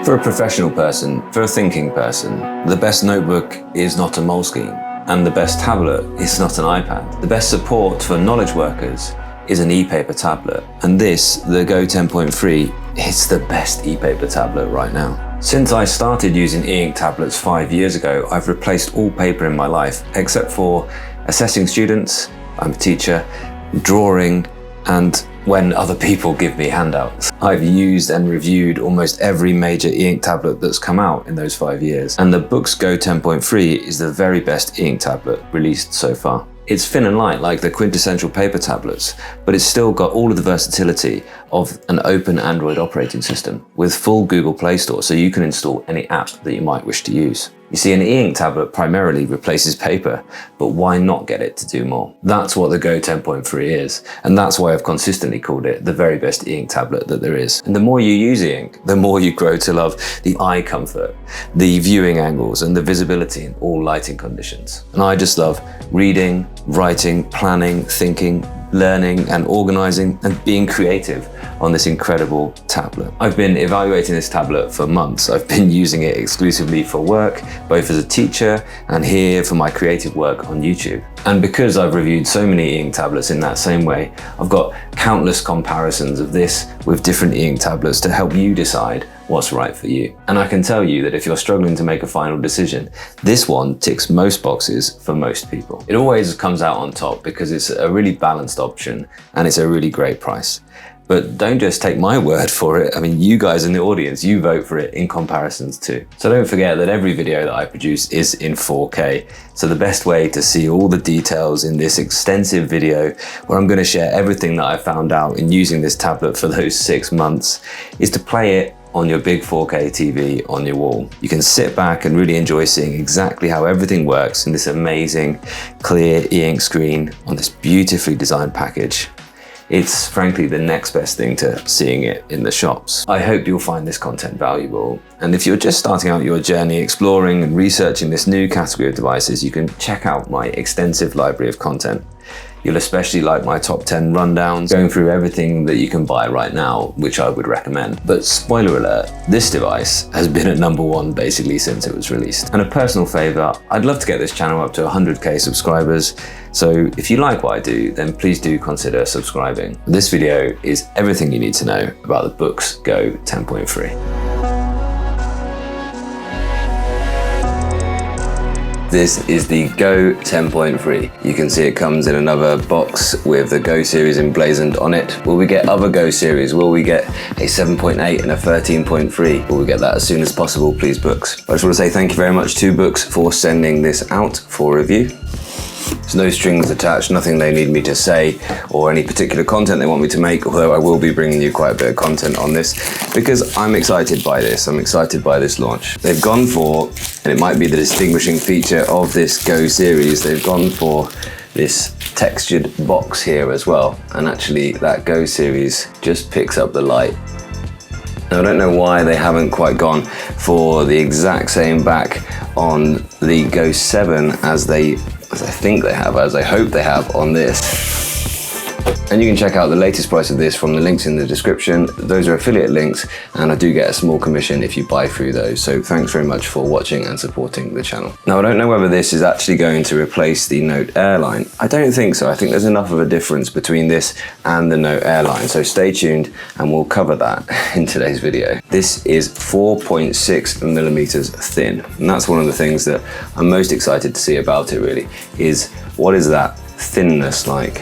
For a professional person, for a thinking person, the best notebook is not a Moleskine, and the best tablet is not an iPad. The best support for knowledge workers is an ePaper tablet, and this, the Go 10.3, is the best ePaper tablet right now. Since I started using e-ink tablets 5 years ago, I've replaced all paper in my life, except for assessing students, I'm a teacher, drawing, and when other people give me handouts. I've used and reviewed almost every major e-ink tablet that's come out in those 5 years, and the Boox Go 10.3 is the very best e-ink tablet released so far. It's thin and light like the quintessential paper tablets, but it's still got all of the versatility of an open Android operating system with full Google Play Store, so you can install any app that you might wish to use. You see, an e-ink tablet primarily replaces paper, but why not get it to do more? That's what the Go 10.3 is, and that's why I've consistently called it the very best e-ink tablet that there is. And the more you use e-ink, the more you grow to love the eye comfort, the viewing angles, and the visibility in all lighting conditions. And I just love reading, writing, planning, thinking, learning and organizing and being creative on this incredible tablet. I've been evaluating this tablet for months. I've been using it exclusively for work, both as a teacher and here for my creative work on YouTube. And because I've reviewed so many e-ink tablets in that same way, I've got countless comparisons of this with different e-ink tablets to help you decide what's right for you. And I can tell you that if you're struggling to make a final decision, this one ticks most boxes for most people. It always comes out on top because it's a really balanced option and it's a really great price. But don't just take my word for it. I mean, you guys in the audience, you vote for it in comparisons too. So don't forget that every video that I produce is in 4K. So the best way to see all the details in this extensive video, where I'm going to share everything that I found out in using this tablet for those 6 months, is to play it on your big 4K TV on your wall. You can sit back and really enjoy seeing exactly how everything works in this amazing clear e-ink screen on this beautifully designed package. It's frankly the next best thing to seeing it in the shops. I hope you'll find this content valuable. And if you're just starting out your journey exploring and researching this new category of devices, you can check out my extensive library of content. You'll especially like my top 10 rundowns, going through everything that you can buy right now, which I would recommend. But spoiler alert, this device has been at #1 basically since it was released. And a personal favor, I'd love to get this channel up to 100K subscribers. So if you like what I do, then please do consider subscribing. This video is everything you need to know about the Boox Go 10.3. This is the Go 10.3. You can see it comes in another box with the Go series emblazoned on it. Will we get other Go series? Will we get a 7.8 and a 13.3? Will we get that as soon as possible, please, Boox? I just want to say thank you very much to Boox for sending this out for review. There's no strings attached, nothing they need me to say or any particular content they want me to make, although I will be bringing you quite a bit of content on this because I'm excited by this. I'm excited by this launch. They've gone for, and it might be the distinguishing feature of this Go series, they've gone for this textured box here as well. And actually that Go series just picks up the light. Now, I don't know why they haven't quite gone for the exact same back on the Go 7 as I think they have, as I hope they have on this. And you can check out the latest price of this from the links in the description. Those are affiliate links, and I do get a small commission if you buy through those. So thanks very much for watching and supporting the channel. Now, I don't know whether this is actually going to replace the Note Air line. I don't think so. I think there's enough of a difference between this and the Note Air line. So stay tuned and we'll cover that in today's video. This is 4.6 millimeters thin. And that's one of the things that I'm most excited to see about it really, is what is that thinness like?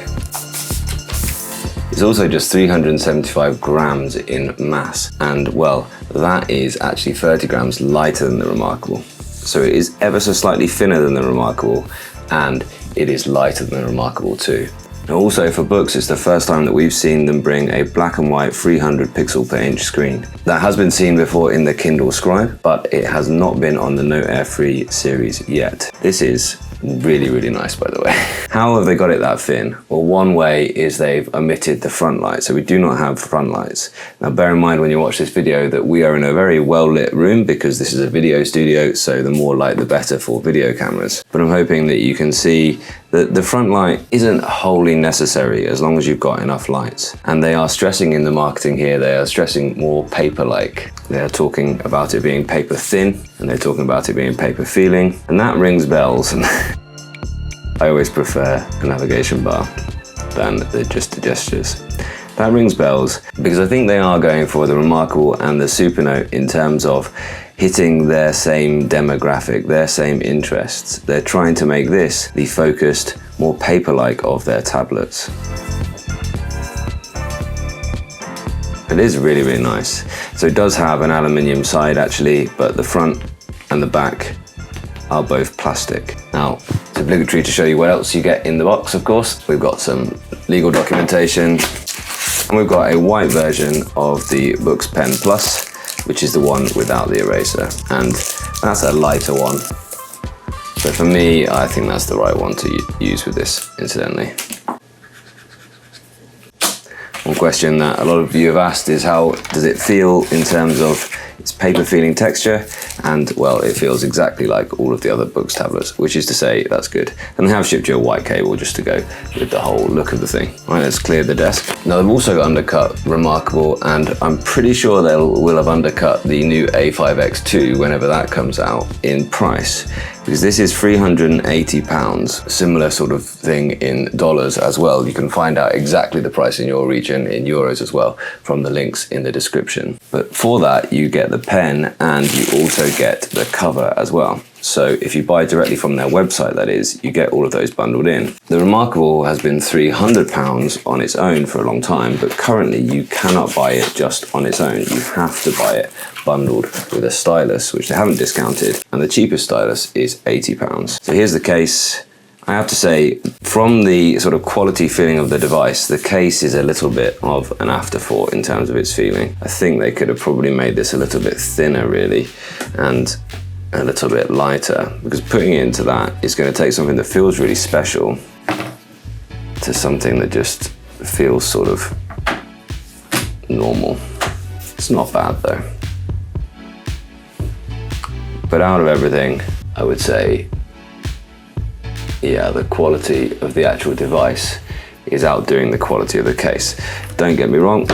It's also just 375 grams in mass, and well, that is actually 30 grams lighter than the Remarkable. So it is ever so slightly thinner than the Remarkable, and it is lighter than the Remarkable too. Now also for Boox, it's the first time that we've seen them bring a black and white 300 pixel per inch screen. That has been seen before in the Kindle Scribe, but it has not been on the Note Air 3 series yet. This is really, really nice, by the way. How have they got it that thin? Well, one way is they've omitted the front light, so we do not have front lights. Now, bear in mind when you watch this video that we are in a very well-lit room because this is a video studio, so the more light the better for video cameras. But I'm hoping that you can see The front light isn't wholly necessary as long as you've got enough lights. And they are stressing in the marketing here, they are stressing more paper-like. They are talking about it being paper thin, and they're talking about it being paper feeling, and that rings bells. I always prefer a navigation bar than just the gestures. That rings bells because I think they are going for the remarkable and the super note in terms of hitting their same demographic, their same interests. They're trying to make this the focused, more paper-like of their tablets. It is really, really nice. So it does have an aluminium side actually, but the front and the back are both plastic. Now, it's obligatory to show you what else you get in the box, of course. We've got some legal documentation, and we've got a white version of the Boox Pen Plus, which is the one without the eraser, and that's a lighter one. So for me, I think that's the right one to use with this, incidentally. One question that a lot of you have asked is how does it feel in terms of its paper feeling texture? And well, it feels exactly like all of the other Boox tablets, which is to say that's good. And they have shipped you a white cable just to go with the whole look of the thing. All right, let's clear the desk. Now they've also undercut Remarkable, and I'm pretty sure they will have undercut the new A5X2 whenever that comes out in price. Because this is £380, similar sort of thing in dollars as well. You can find out exactly the price in your region in euros as well from the links in the description. But for that, you get the pen and you also get the cover as well. So if you buy directly from their website, that is, you get all of those bundled in. The Remarkable has been £300 on its own for a long time, but currently you cannot buy it just on its own. You have to buy it bundled with a stylus, which they haven't discounted, and the cheapest stylus is £80. So here's the case. I have to say, from the sort of quality feeling of the device, the case is a little bit of an afterthought in terms of its feeling. I think they could have probably made this a little bit thinner, really, and a little bit lighter, because putting it into that is going to take something that feels really special to something that just feels sort of normal. It's not bad though. But out of everything, I would say, yeah, the quality of the actual device is outdoing the quality of the case. Don't get me wrong,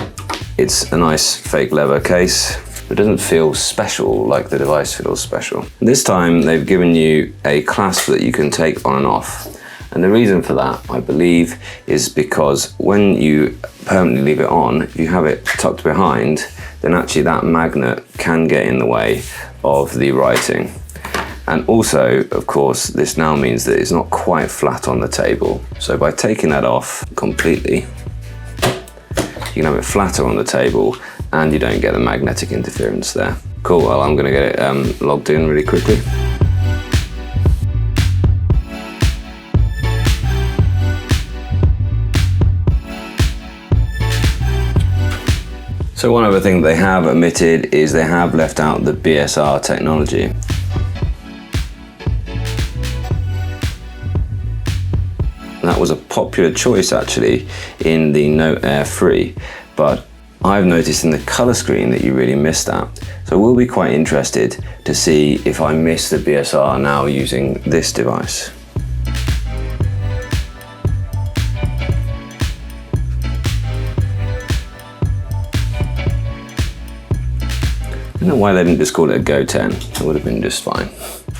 it's a nice fake leather case. It doesn't feel special like the device feels special. This time they've given you a clasp that you can take on and off. And the reason for that, I believe, is because when you permanently leave it on, if you have it tucked behind, then actually that magnet can get in the way of the writing. And also, of course, this now means that it's not quite flat on the table. So by taking that off completely, you can have it flatter on the table and you don't get the magnetic interference there. Cool, well, I'm gonna get it logged in really quickly. So one other thing they have omitted is they have left out the BSR technology. That was a popular choice actually in the Note Air 3, but I've noticed in the color screen that you really missed that. So we'll be quite interested to see if I miss the BSR now using this device. I don't know why they didn't just call it a Go 10. It would have been just fine.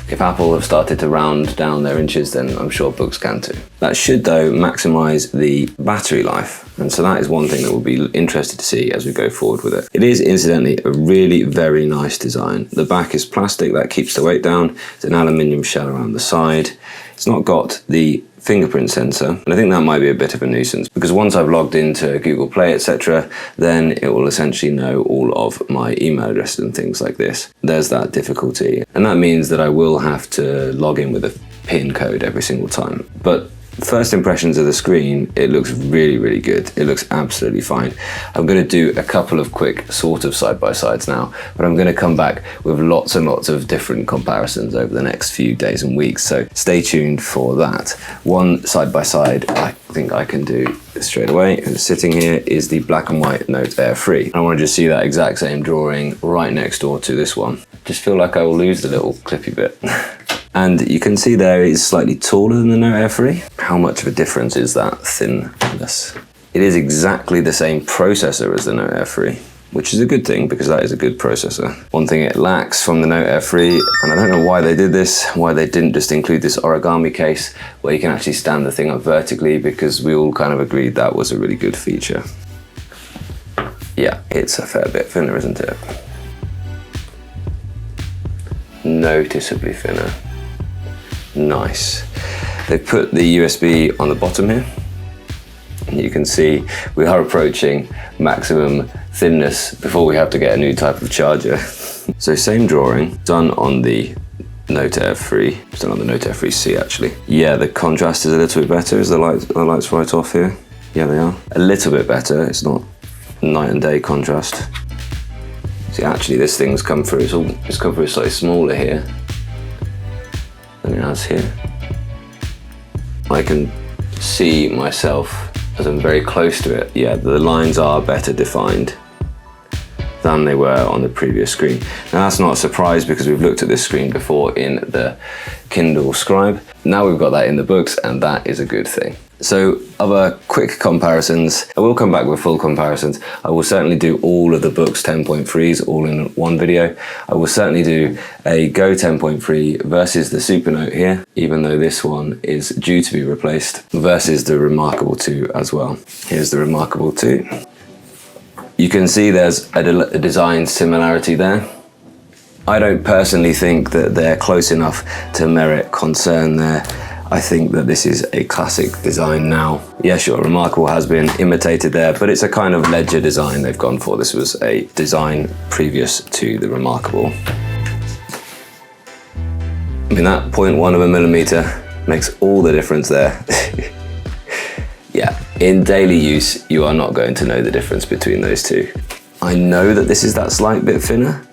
If Apple have started to round down their inches, then I'm sure Boox can too. That should, though, maximize the battery life. And so that is one thing that we'll be interested to see as we go forward with it. It is, incidentally, a really very nice design. The back is plastic, that keeps the weight down. It's an aluminium shell around the side. It's not got the fingerprint sensor, and I think that might be a bit of a nuisance because once I've logged into Google Play, etc., then it will essentially know all of my email addresses and things like this. There's that difficulty, and that means that I will have to log in with a PIN code every single time. But first impressions of the screen, it looks really, really good. It looks absolutely fine. I'm going to do a couple of quick sort of side-by-sides now, but I'm going to come back with lots and lots of different comparisons over the next few days and weeks, so stay tuned for that. One side-by-side I think I can do straight away, and sitting here is the black and white Note Air 3. I want to just see that exact same drawing right next door to this one. Just feel like I will lose the little clippy bit. And you can see there it's slightly taller than the Note Air 3. how much of a difference is that thinness? It is exactly the same processor as the Note Air 3, which is a good thing because that is a good processor. One thing it lacks from the Note Air 3, and I don't know why they did this, why they didn't just include this origami case where you can actually stand the thing up vertically, because we all kind of agreed that was a really good feature. Yeah, it's a fair bit thinner, isn't it? Noticeably thinner. Nice. They put the USB on the bottom here. And you can see we are approaching maximum thinness before we have to get a new type of charger. So same drawing, done on the Note Air 3, it's done on the Note Air 3C actually. Yeah, the contrast is a little bit better. Is the lights right off here? Yeah, they are. A little bit better, it's not night and day contrast. See, actually this thing's come through, it's come through slightly smaller here than it has here. I can see myself as I'm very close to it. Yeah, the lines are better defined than they were on the previous screen. Now that's not a surprise because we've looked at this screen before in the Kindle Scribe. Now we've got that in the Boox, and that is a good thing. So other quick comparisons. I will come back with full comparisons. I will certainly do all of the Boox 10.3s all in one video. I will certainly do a Go 10.3 versus the Supernote here, even though this one is due to be replaced, versus the Remarkable 2 as well. Here's the Remarkable 2. You can see there's a design similarity there. I don't personally think that they're close enough to merit concern there. I think that this is a classic design now. Yeah, sure, Remarkable has been imitated there, but it's a kind of ledger design they've gone for. This was a design previous to the Remarkable. I mean, that 0.1 of a millimeter makes all the difference there. Yeah, in daily use, you are not going to know the difference between those two. I know that this is that slight bit thinner,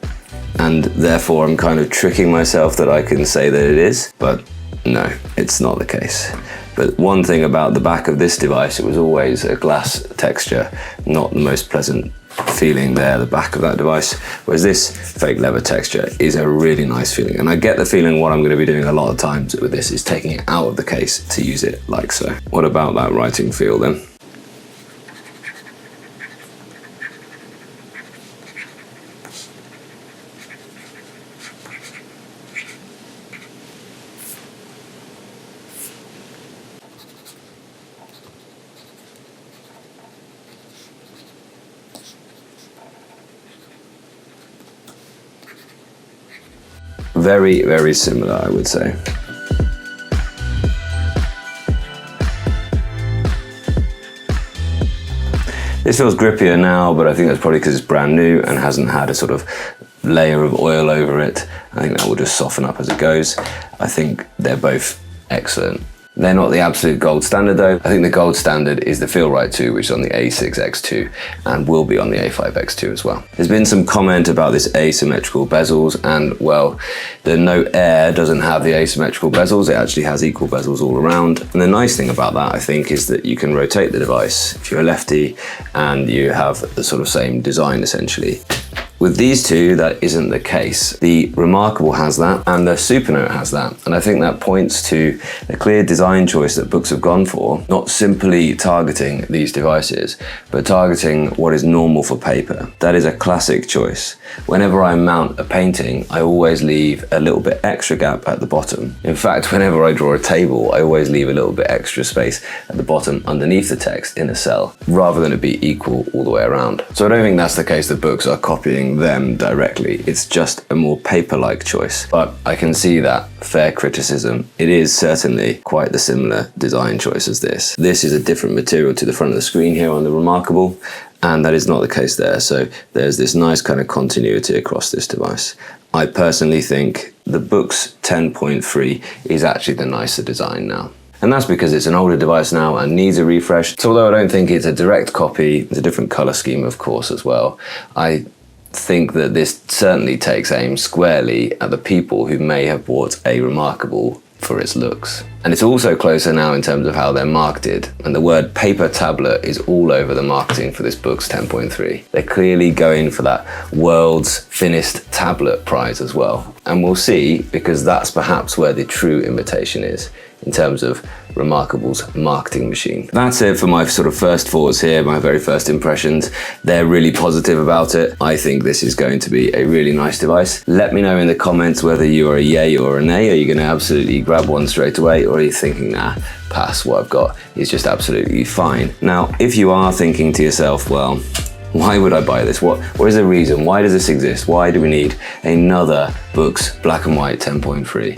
and therefore I'm kind of tricking myself that I can say that it is, but no, it's not the case. But one thing about the back of this device, it was always a glass texture, not the most pleasant feeling there, the back of that device, whereas this fake leather texture is a really nice feeling. And I get the feeling what I'm going to be doing a lot of times with this is taking it out of the case to use it like so. What about that writing feel then? Very, very similar, I would say. This feels grippier now, but I think that's probably because it's brand new and hasn't had a sort of layer of oil over it. I think that will just soften up as it goes. I think they're both excellent. They're not the absolute gold standard though. I think the gold standard is the Feel-Right 2, which is on the A6X2 and will be on the A5X2 as well. There's been some comment about this asymmetrical bezels, and well, the Note Air doesn't have the asymmetrical bezels. It actually has equal bezels all around. And the nice thing about that, I think, is that you can rotate the device if you're a lefty and you have the sort of same design essentially. With these two, that isn't the case. The Remarkable has that, and the Supernote has that. And I think that points to a clear design choice that Boox have gone for, not simply targeting these devices, but targeting what is normal for paper. That is a classic choice. Whenever I mount a painting, I always leave a little bit extra gap at the bottom. In fact, whenever I draw a table, I always leave a little bit extra space at the bottom underneath the text in a cell, rather than it be equal all the way around. So I don't think that's the case that Boox are copying them directly. It's just a more paper-like choice. But I can see that fair criticism. It is certainly quite the similar design choice as this. This is a different material to the front of the screen here on the Remarkable, and that is not the case there. So there's this nice kind of continuity across this device. I personally think the Boox 10.3 is actually the nicer design now. And that's because it's an older device now and needs a refresh. So although I don't think it's a direct copy, it's a different color scheme, of course, as well. I think that this certainly takes aim squarely at the people who may have bought a Remarkable for its looks. And it's also closer now in terms of how they're marketed. And the word paper tablet is all over the marketing for this Boox 10.3. They're clearly going for that world's thinnest tablet prize as well. And we'll see, because that's perhaps where the true invitation is in terms of Remarkable's marketing machine. That's it for my sort of first thoughts here, my very first impressions. They're really positive about it. I think this is going to be a really nice device. Let me know in the comments whether you are a yay or a nay. Are you going to absolutely grab one straight away, or are you thinking, nah, pass, what I've got is just absolutely fine? Now, if you are thinking to yourself, well, why would I buy this? What is the reason? Why does this exist? Why do we need another Boox black and white 10.3?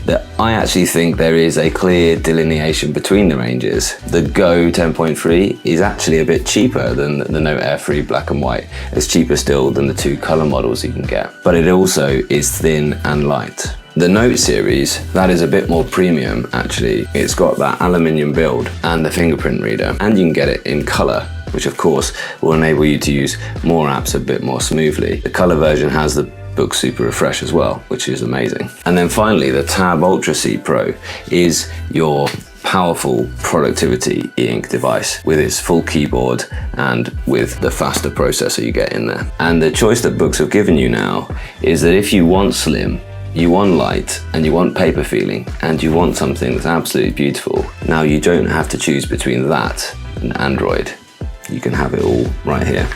That I actually think there is a clear delineation between the ranges. The Go 10.3 is actually a bit cheaper than the Note Air 3 black and white. It's cheaper still than the 2 color models you can get, but it also is thin and light. The Note series, that is a bit more premium actually. It's got that aluminium build and the fingerprint reader, and you can get it in color, which of course will enable you to use more apps a bit more smoothly. The color version has the Boox Super Refresh as well, which is amazing. And then finally, the Tab Ultra C Pro is your powerful productivity e-ink device with its full keyboard and with the faster processor you get in there. And the choice that Boox have given you now is that if you want slim, you want light, and you want paper feeling, and you want something that's absolutely beautiful, now you don't have to choose between that and Android. You can have it all right here.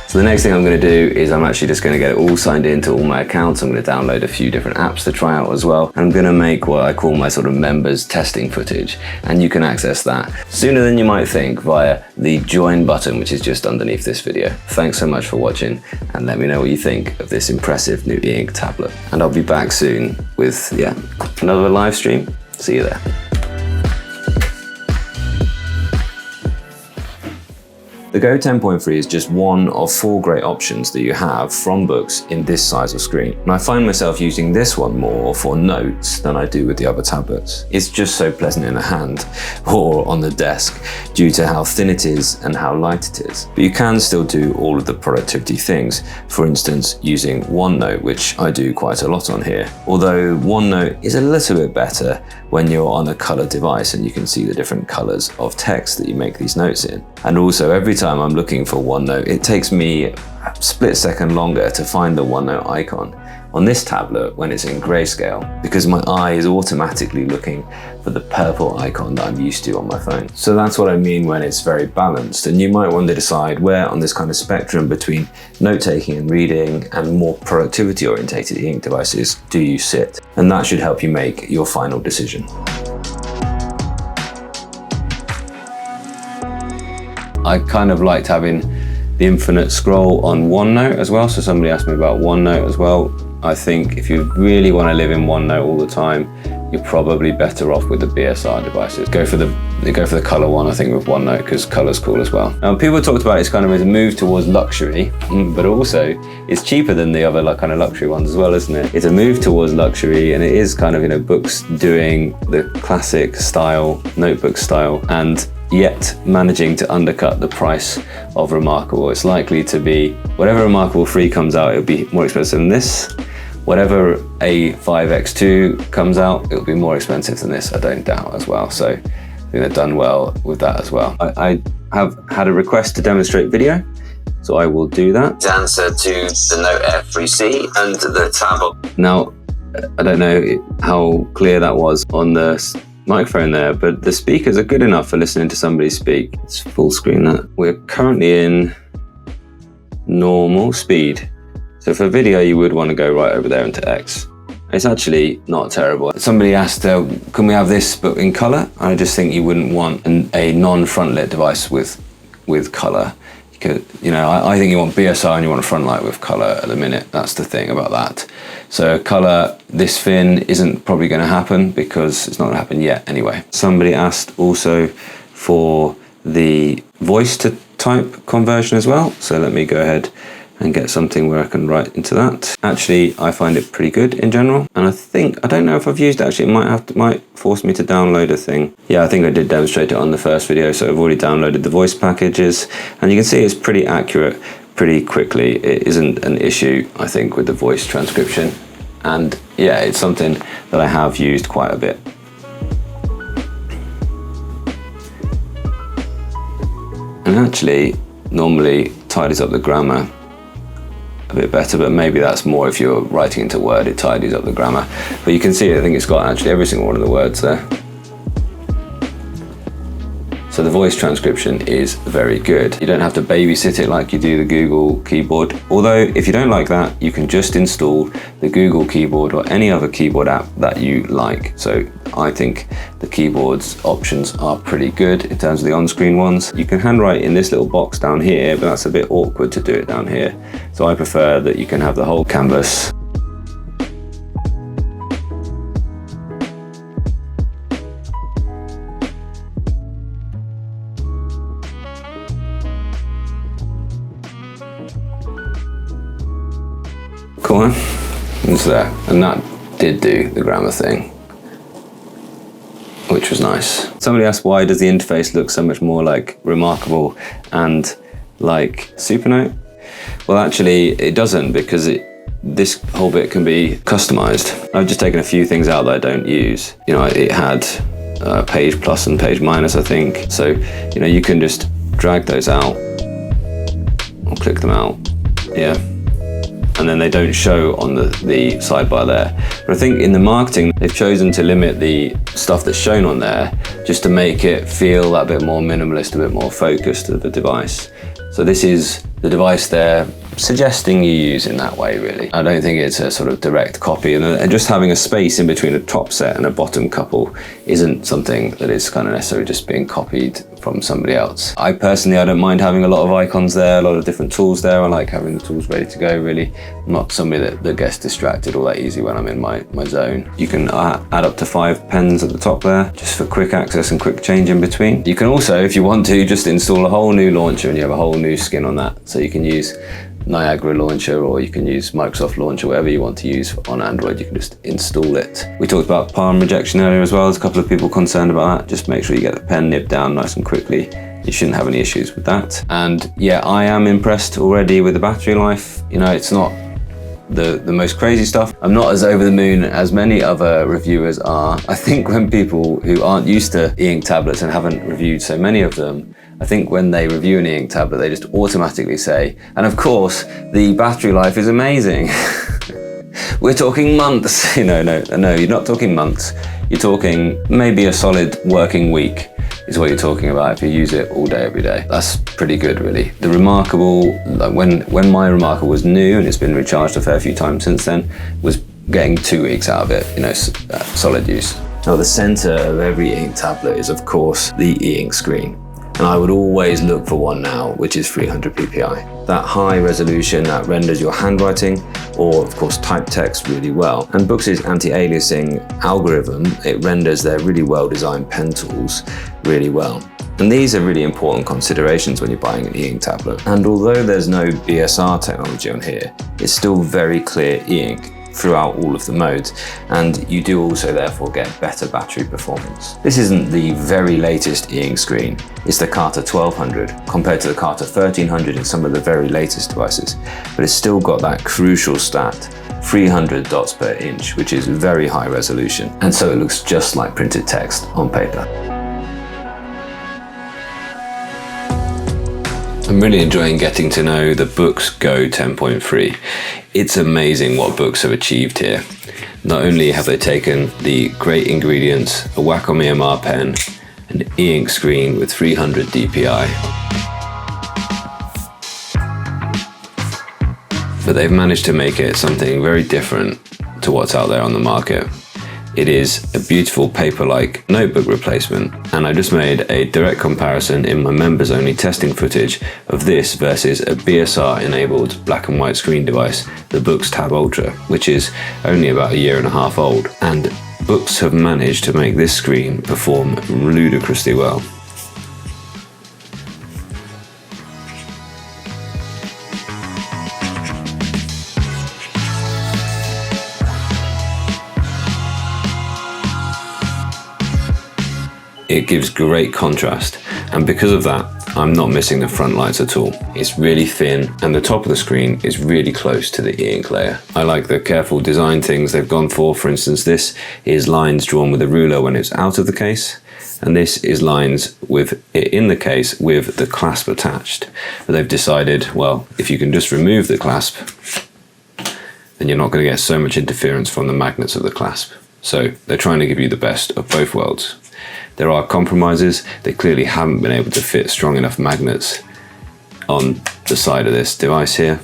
So the next thing I'm going to do is I'm actually just going to get it all signed into all my accounts. I'm going to download a few different apps to try out as well. I'm going to make what I call my sort of members testing footage, and you can access that sooner than you might think via the join button, which is just underneath this video. Thanks so much for watching, and let me know what you think of this impressive new e-ink tablet. And I'll be back soon with, another live stream. See you there. The Go 10.3 is just one of 4 great options that you have from Boox in this size of screen. And I find myself using this one more for notes than I do with the other tablets. It's just so pleasant in the hand or on the desk due to how thin it is and how light it is. But you can still do all of the productivity things. For instance, using OneNote, which I do quite a lot on here. Although OneNote is a little bit better when you're on a color device and you can see the different colors of text that you make these notes in. And also every time I'm looking for OneNote, it takes me a split second longer to find the OneNote icon on this tablet when it's in grayscale, because my eye is automatically looking for the purple icon that I'm used to on my phone. So that's what I mean when it's very balanced. And you might want to decide where on this kind of spectrum between note-taking and reading and more productivity-orientated e-ink devices do you sit? And that should help you make your final decision. I kind of liked having the infinite scroll on OneNote as well. So somebody asked me about OneNote as well. I think if you really want to live in OneNote all the time, you're probably better off with the BSR devices. Go for the color one, I think, with OneNote, because color's cool as well. Now, people talked about it's kind of a move towards luxury, but also it's cheaper than the other kind of luxury ones as well, isn't it? It's a move towards luxury, and it is kind of, Boox doing the classic style, notebook style, and yet managing to undercut the price of Remarkable. It's likely to be, whatever Remarkable 3 comes out, it'll be more expensive than this. Whatever a 5X2 comes out, it'll be more expensive than this, I don't doubt as well. So I think they've done well with that as well. I have had a request to demonstrate video, so I will do that. Answer to the Note Air 3C and the Tab. Now, I don't know how clear that was on the microphone there, but the speakers are good enough for listening to somebody speak. It's full screen that. We're currently in normal speed. So for video, you would want to go right over there into X. It's actually not terrible. Somebody asked, can we have this but in color? I just think you wouldn't want a non-front lit device with color. I think you want BSR and you want a front light with color at the minute. That's the thing about that. So color this thin isn't probably going to happen because it's not going to happen yet anyway. Somebody asked also for the voice to type conversion as well. So let me go ahead and get something where I can write into that. Actually, I find it pretty good in general. And I don't know if I've used it actually. It might force me to download a thing. Yeah, I think I did demonstrate it on the first video. So I've already downloaded the voice packages, and you can see it's pretty accurate pretty quickly. It isn't an issue, I think, with the voice transcription. And yeah, it's something that I have used quite a bit. And actually, normally tidies up the grammar a bit better, but maybe that's more if you're writing into Word, it tidies up the grammar. But you can see, I think it's got actually every single one of the words there. So the voice transcription is very good. You don't have to babysit it like you do the Google keyboard. Although if you don't like that, you can just install the Google keyboard or any other keyboard app that you like. So I think the keyboard's options are pretty good in terms of the on-screen ones. You can handwrite in this little box down here, but that's a bit awkward to do it down here. So I prefer that you can have the whole canvas. Cool, it's there, and that did do the grammar thing, which was nice. Somebody asked, why does the interface look so much more like Remarkable and like Supernote? Well, actually it doesn't, because this whole bit can be customized. I've just taken a few things out that I don't use. You know, it had page plus and page minus, I think. So, you know, you can just drag those out or click them out, yeah. And then they don't show on the sidebar there. But I think in the marketing, they've chosen to limit the stuff that's shown on there just to make it feel a bit more minimalist, a bit more focused to the device. So this is the device they're suggesting you use in that way, really. I don't think it's a sort of direct copy, and just having a space in between a top set and a bottom couple isn't something that is kind of necessarily just being copied from somebody else. I don't mind having a lot of icons there, a lot of different tools there. I like having the tools ready to go, really. I'm not somebody that gets distracted all that easy when I'm in my zone. You can add up to 5 pens at the top there, just for quick access and quick change in between. You can also, if you want to, just install a whole new launcher and you have a whole new skin on that. So you can use Niagara launcher, or you can use Microsoft launcher, whatever you want to use on Android, you can just install it. We talked about palm rejection earlier as well. There's a couple of people concerned about that. Just make sure you get the pen nipped down nice and quickly. You shouldn't have any issues with that. And yeah, I am impressed already with the battery life. You know, it's not the most crazy stuff. I'm not as over the moon as many other reviewers are. I think when people who aren't used to e-ink tablets and haven't reviewed so many of them, I think when they review an e-ink tablet, they just automatically say, and of course, the battery life is amazing. We're talking months. No, you're not talking months. You're talking maybe a solid working week is what you're talking about if you use it all day, every day. That's pretty good, really. The Remarkable, like when my Remarkable was new, and it's been recharged a fair few times since then, was getting 2 weeks out of it, you know, solid use. Now, the center of every e-ink tablet is, of course, the e-ink screen. And I would always look for one now, which is 300 ppi. That high resolution that renders your handwriting or, of course, typed text really well. And Boox's anti-aliasing algorithm, it renders their really well-designed pen tools really well. And these are really important considerations when you're buying an e-ink tablet. And although there's no BSR technology on here, it's still very clear e-ink throughout all of the modes, and you do also therefore get better battery performance. This isn't the very latest e-ink screen, it's the Carta 1200 compared to the Carta 1300 in some of the very latest devices, but it's still got that crucial stat, 300 dots per inch, which is very high resolution, and so it looks just like printed text on paper. I'm really enjoying getting to know the Boox Go 10.3. It's amazing what Boox have achieved here. Not only have they taken the great ingredients, a Wacom EMR pen, an e-ink screen with 300 dpi, but they've managed to make it something very different to what's out there on the market. It is a beautiful paper-like notebook replacement, and I just made a direct comparison in my members-only testing footage of this versus a BSR-enabled black and white screen device, the Boox Tab Ultra, which is only about 1.5 years old, and Boox have managed to make this screen perform ludicrously well. It gives great contrast, and because of that, I'm not missing the front lights at all. It's really thin and the top of the screen is really close to the e-ink layer. I like the careful design things they've gone for. For instance, this is lines drawn with a ruler when it's out of the case, and this is lines with it in the case with the clasp attached. But they've decided, well, if you can just remove the clasp, then you're not going to get so much interference from the magnets of the clasp. So they're trying to give you the best of both worlds. There are compromises. They clearly haven't been able to fit strong enough magnets on the side of this device here.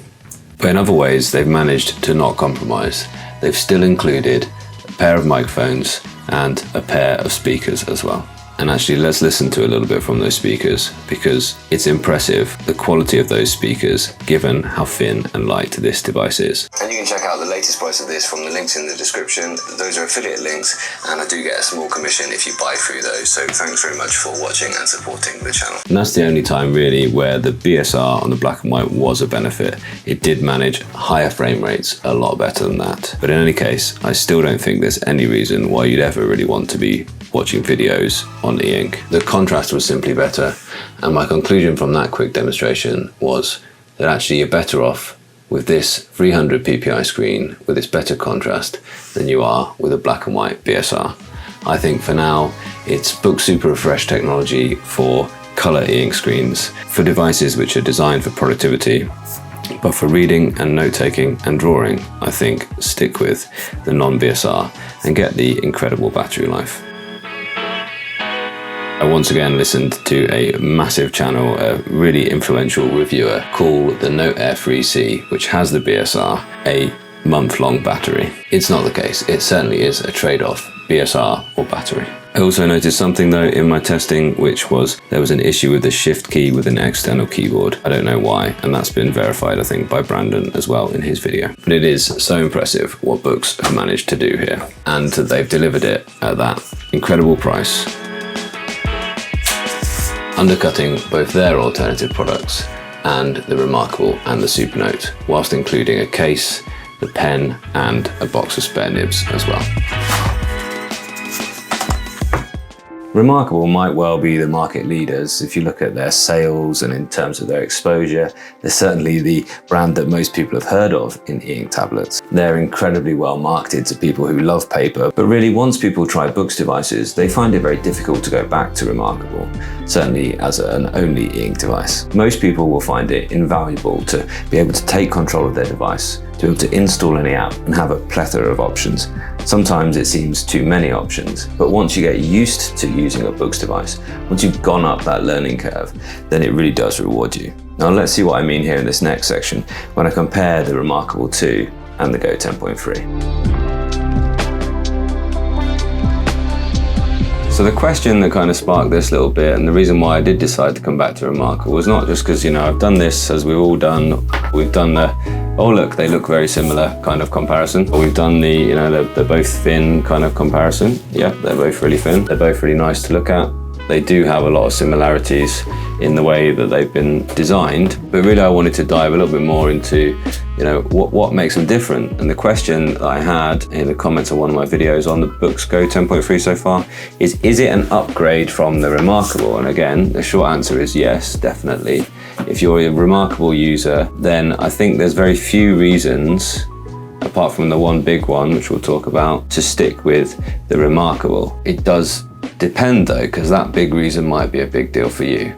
But in other ways, they've managed to not compromise. They've still included a pair of microphones and a pair of speakers as well. And actually, let's listen to a little bit from those speakers, because it's impressive, the quality of those speakers, given how thin and light this device is. And you can check out the latest price of this from the links in the description. Those are affiliate links, and I do get a small commission if you buy through those. So thanks very much for watching and supporting the channel. And that's the only time really where the BSR on the black and white was a benefit. It did manage higher frame rates a lot better than that. But in any case, I still don't think there's any reason why you'd ever really want to be watching videos on e-ink. The contrast was simply better, and my conclusion from that quick demonstration was that actually you're better off with this 300 ppi screen with its better contrast than you are with a black and white BSR. I think for now it's Boox Super Refresh technology for color e-ink screens, for devices which are designed for productivity. But for reading and note-taking and drawing, I think stick with the non-BSR and get the incredible battery life. I once again listened to a massive channel, a really influential reviewer called the Note Air 3C, which has the BSR, a month-long battery. It's not the case. It certainly is a trade-off, BSR or battery. I also noticed something though in my testing, which was there was an issue with the shift key with an external keyboard. I don't know why, and that's been verified, I think, by Brandon as well in his video. But it is so impressive what Boox have managed to do here, and they've delivered it at that incredible price, undercutting both their alternative products and the Remarkable and the Supernote, whilst including a case, the pen, and a box of spare nibs as well. Remarkable might well be the market leaders. If you look at their sales and in terms of their exposure, they're certainly the brand that most people have heard of in e-ink tablets. They're incredibly well marketed to people who love paper, but really once people try Boox devices, they find it very difficult to go back to Remarkable, certainly as an only e-ink device. Most people will find it invaluable to be able to take control of their device, to be able to install any app and have a plethora of options. Sometimes it seems too many options, but once you get used to using a Boox device, once you've gone up that learning curve, then it really does reward you. Now let's see what I mean here in this next section when I compare the Remarkable 2 and the Go 10.3. So the question that kind of sparked this little bit, and the reason why I did decide to come back to Remarkable, was not just because, you know, I've done this as we've all done. We've done the, oh look, they look very similar kind of comparison. Or we've done the, you know, they're both thin kind of comparison. Yeah, they're both really thin. They're both really nice to look at. They do have a lot of similarities in the way that they've been designed, but really I wanted to dive a little bit more into, you know, what makes them different. And the question that I had in the comments of one of my videos on the Boox Go 10.3 so far is it an upgrade from the Remarkable? And again, the short answer is yes, definitely. If you're a Remarkable user, then I think there's very few reasons, apart from the one big one, which we'll talk about, to stick with the Remarkable. It does depend though, because that big reason might be a big deal for you.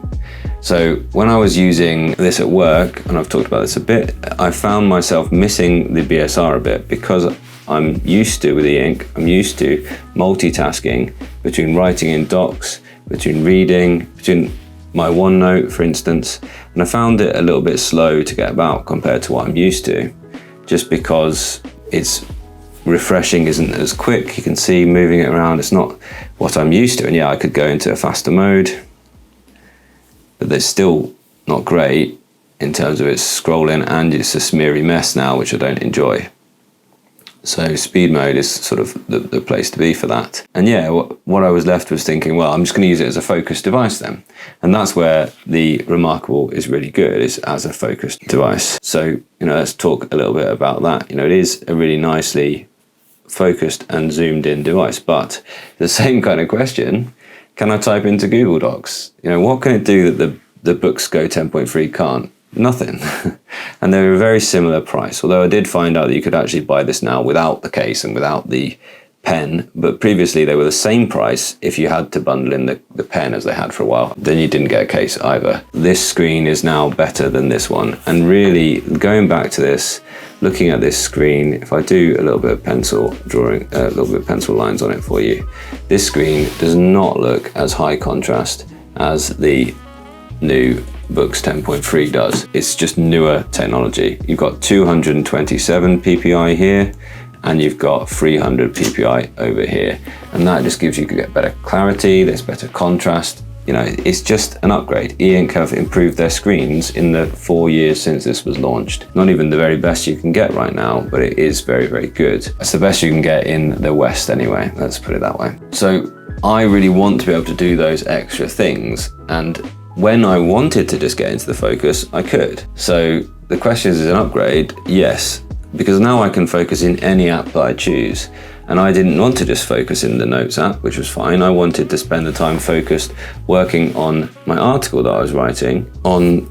So when I was using this at work, and I've talked about this a bit, I found myself missing the BSR a bit because I'm used to, with e-ink, I'm used to multitasking between writing in docs, between reading, between my OneNote, for instance, and I found it a little bit slow to get about compared to what I'm used to, just because it's refreshing isn't as quick. You can see moving it around, it's not what I'm used to. And yeah, I could go into a faster mode, but they're still not great in terms of its scrolling, and it's a smeary mess now, which I don't enjoy. So speed mode is sort of the place to be for that. And yeah, what I was left was thinking, well, I'm just going to use it as a focused device then. And that's where the Remarkable is really good, is as a focused device. So, you know, let's talk a little bit about that. You know, it is a really nicely focused and zoomed in device, but the same kind of question, can I type into Google Docs? You know, what can it do that the Boox Go 10.3 can't? Nothing. And they're a very similar price, although I did find out that you could actually buy this now without the case and without the pen, but previously they were the same price if you had to bundle in the pen, as they had for a while. Then you didn't get a case either. This screen is now better than this one, and really going back to this, looking at this screen, if I do a little bit of pencil drawing, a little bit of pencil lines on it for you, this screen does not look as high contrast as the new Boox 10.3 does. It's just newer technology. You've got 227 ppi here, and you've got 300 ppi over here, and that just gives you better clarity, there's better contrast. You know, it's just an upgrade. E-Ink have improved their screens in the 4 years since this was launched. Not even the very best you can get right now, but it is very, very good. It's the best you can get in the West anyway, let's put it that way. So I really want to be able to do those extra things, and when I wanted to just get into the Focus, I could. So the question is an upgrade? Yes, because now I can focus in any app that I choose. And I didn't want to just focus in the Notes app, which was fine. I wanted to spend the time focused working on my article that I was writing on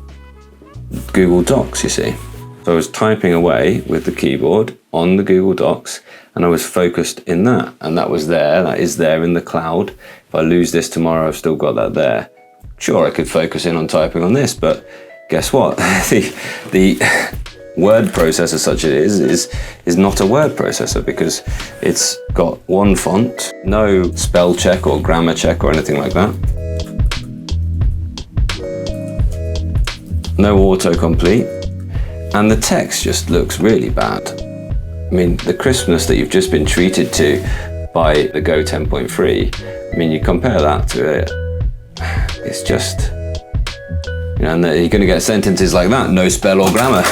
Google Docs, you see. So I was typing away with the keyboard on the Google Docs, and I was focused in that. And that was there, that is there in the cloud. If I lose this tomorrow, I've still got that there. Sure, I could focus in on typing on this, but guess what? the word processor, such it is not a word processor, because it's got one font, no spell check or grammar check or anything like that, no autocomplete, and the text just looks really bad. I mean, the crispness that you've just been treated to by the Go 10.3, I mean, you compare that to it, it's just, you know, and you're going to get sentences like that, no spell or grammar.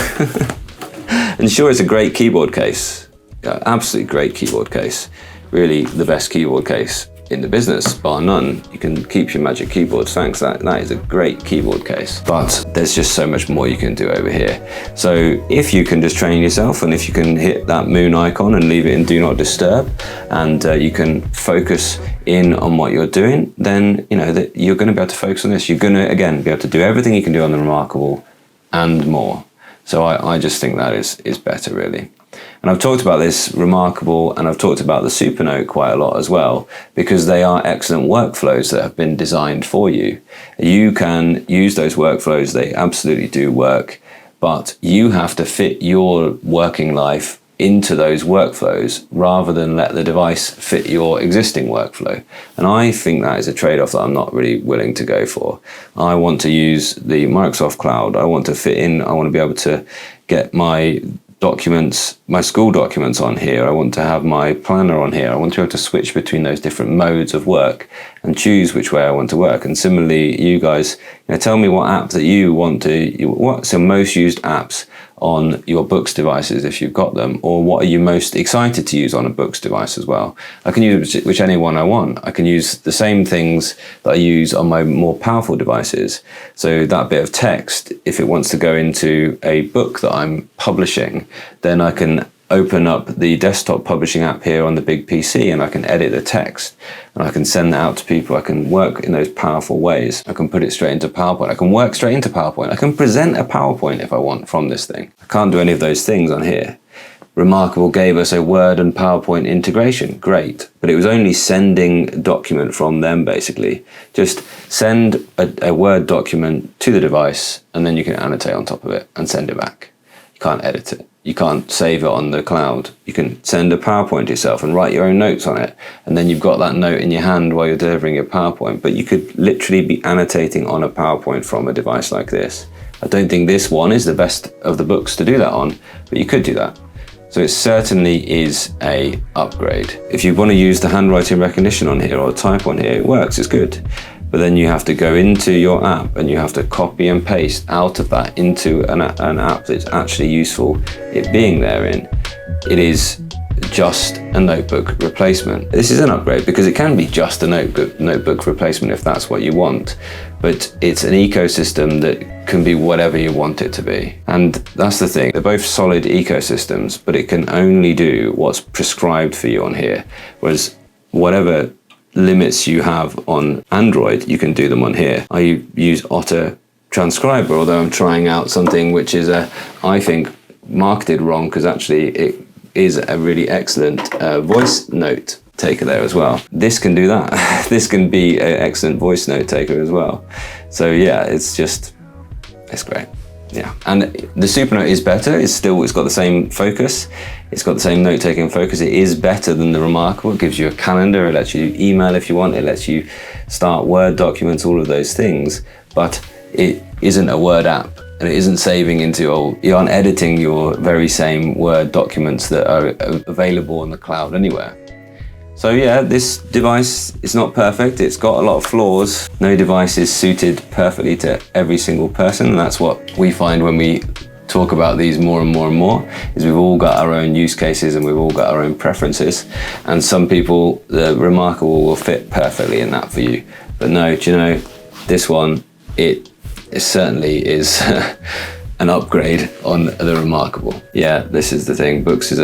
And sure, it's a great keyboard case, absolutely great keyboard case, really the best keyboard case in the business, bar none. You can keep your Magic keyboards, thanks, that is a great keyboard case. But there's just so much more you can do over here. So if you can just train yourself, and if you can hit that moon icon and leave it in Do Not Disturb, and you can focus in on what you're doing, then you know that you're going to be able to focus on this. You're going to, again, be able to do everything you can do on the Remarkable and more. So I just think that is better, really. And I've talked about this Remarkable, and I've talked about the Supernote quite a lot as well, because they are excellent workflows that have been designed for you. You can use those workflows, they absolutely do work, but you have to fit your working life into those workflows rather than let the device fit your existing workflow. And I think that is a trade-off that I'm not really willing to go for. I want to use the Microsoft Cloud. I want to fit in, I want to be able to get my documents, my school documents on here. I want to have my planner on here. I want to be able to switch between those different modes of work and choose which way I want to work. And similarly, you guys, you know, tell me what app that you want to, what's your most used apps on your Boox devices if you've got them, or what are you most excited to use on a Boox device as well. I can use which any one I want. I can use the same things that I use on my more powerful devices. So that bit of text, if it wants to go into a book that I'm publishing, then I can open up the desktop publishing app here on the big PC, and I can edit the text, and I can send that out to people. I can work in those powerful ways. I can put it straight into PowerPoint. I can work straight into PowerPoint. I can present a PowerPoint if I want from this thing. I can't do any of those things on here. Remarkable gave us a Word and PowerPoint integration, great, but it was only sending a document from them basically. Just send a Word document to the device, and then you can annotate on top of it and send it back. You can't edit it. You can't save it on the cloud. You can send a PowerPoint to yourself and write your own notes on it, and then you've got that note in your hand while you're delivering your PowerPoint. But you could literally be annotating on a PowerPoint from a device like this. I don't think this one is the best of the books to do that on, but you could do that. So it certainly is a upgrade. If you want to use the handwriting recognition on here or type on here, it works, it's good. But then you have to go into your app and you have to copy and paste out of that into an app that's actually useful it being there in. It is just a notebook replacement. This is an upgrade because it can be just a notebook replacement if that's what you want, but it's an ecosystem that can be whatever you want it to be. And that's the thing, they're both solid ecosystems, but it can only do what's prescribed for you on here, whereas whatever limits you have on Android, you can do them on here. I use Otter transcriber, although I'm trying out something which is, I think, marketed wrong, because actually it is a really excellent voice note taker there as well. This can do that. This can be an excellent voice note taker as well. So yeah, it's great. Yeah, and the Supernote is better. It's got the same focus. It's got the same note-taking focus. It is better than the Remarkable. It gives you a calendar. It lets you email if you want. It lets you start Word documents, all of those things. But it isn't a Word app, and it isn't saving into, you aren't editing your very same Word documents that are available on the cloud anywhere. So yeah, this device is not perfect. It's got a lot of flaws. No device is suited perfectly to every single person. And that's what we find when we talk about these more and more and more, is we've all got our own use cases and we've all got our own preferences. And some people, the Remarkable will fit perfectly in that for you. But no, do you know, this one, it certainly is an upgrade on the Remarkable. Yeah, this is the thing. Boox is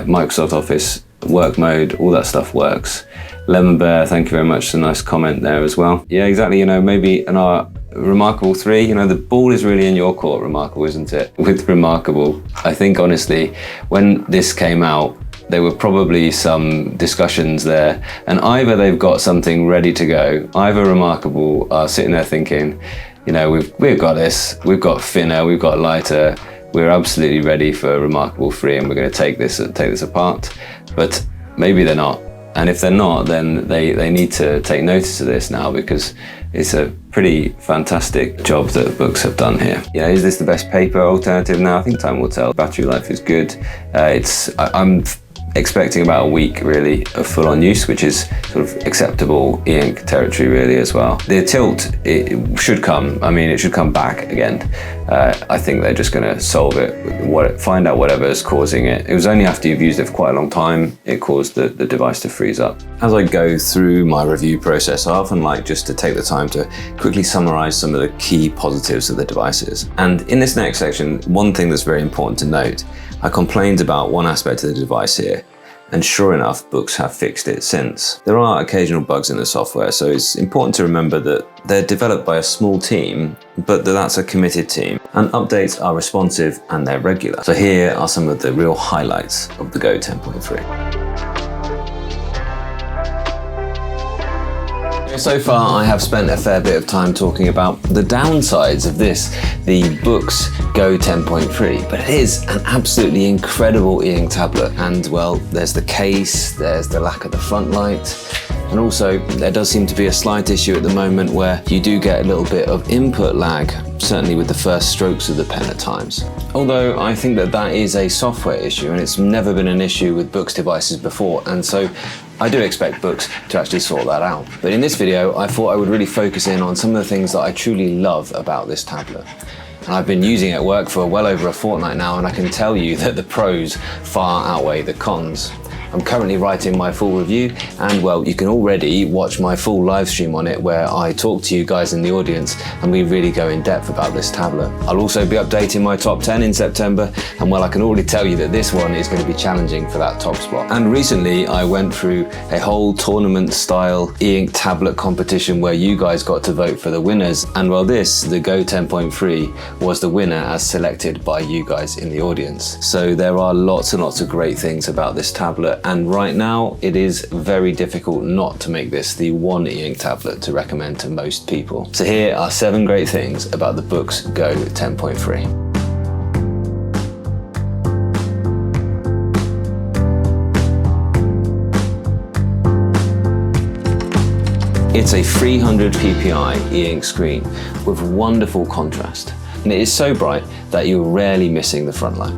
Microsoft Office work mode, all that stuff works. Lemon Bear, thank you very much. It's a nice comment there as well. Yeah, exactly. You know, maybe in our Remarkable 3, you know, the ball is really in your court, Remarkable, isn't it? With Remarkable, I think honestly, when this came out, there were probably some discussions there, and either they've got something ready to go, either Remarkable are sitting there thinking, you know, we've got this, we've got thinner, we've got lighter, we're absolutely ready for Remarkable 3 and we're going to take this apart. But maybe they're not. And if they're not, then they need to take notice of this now, because it's a pretty fantastic job that Boox have done here. Yeah, is this the best paper alternative now? I think time will tell. Battery life is good. I'm expecting about a week really of full-on use, which is sort of acceptable e-ink territory really as well. The tilt, it should come, I mean, it should come back again. I think they're just going to solve it, find out whatever is causing it. It was only after you've used it for quite a long time, it caused the device to freeze up. As I go through my review process, I often like just to take the time to quickly summarize some of the key positives of the devices. And in this next section, one thing that's very important to note, I complained about one aspect of the device here, and sure enough, Boox have fixed it since. There are occasional bugs in the software, so it's important to remember that they're developed by a small team, but that's a committed team, and updates are responsive and they're regular. So here are some of the real highlights of the Go 10.3. So far, I have spent a fair bit of time talking about the downsides of this, the Boox Go 10.3, but it is an absolutely incredible e-ink tablet. And well, there's the case, there's the lack of the front light, and also there does seem to be a slight issue at the moment where you do get a little bit of input lag, certainly with the first strokes of the pen at times. Although I think that is a software issue, and it's never been an issue with Boox devices before, and so I do expect Boox to actually sort that out. But in this video, I thought I would really focus in on some of the things that I truly love about this tablet. And I've been using it at work for well over a fortnight now, and I can tell you that the pros far outweigh the cons. I'm currently writing my full review, and well, you can already watch my full live stream on it where I talk to you guys in the audience and we really go in depth about this tablet. I'll also be updating my top 10 in September, and well, I can already tell you that this one is going to be challenging for that top spot. And recently I went through a whole tournament style e-ink tablet competition where you guys got to vote for the winners, and well, the Go 10.3 was the winner as selected by you guys in the audience. So there are lots and lots of great things about this tablet, and right now it is very difficult not to make this the one e-ink tablet to recommend to most people. So here are 7 great things about the Boox Go 10.3. It's a 300 ppi e-ink screen with wonderful contrast, and it is so bright that you're rarely missing the front light.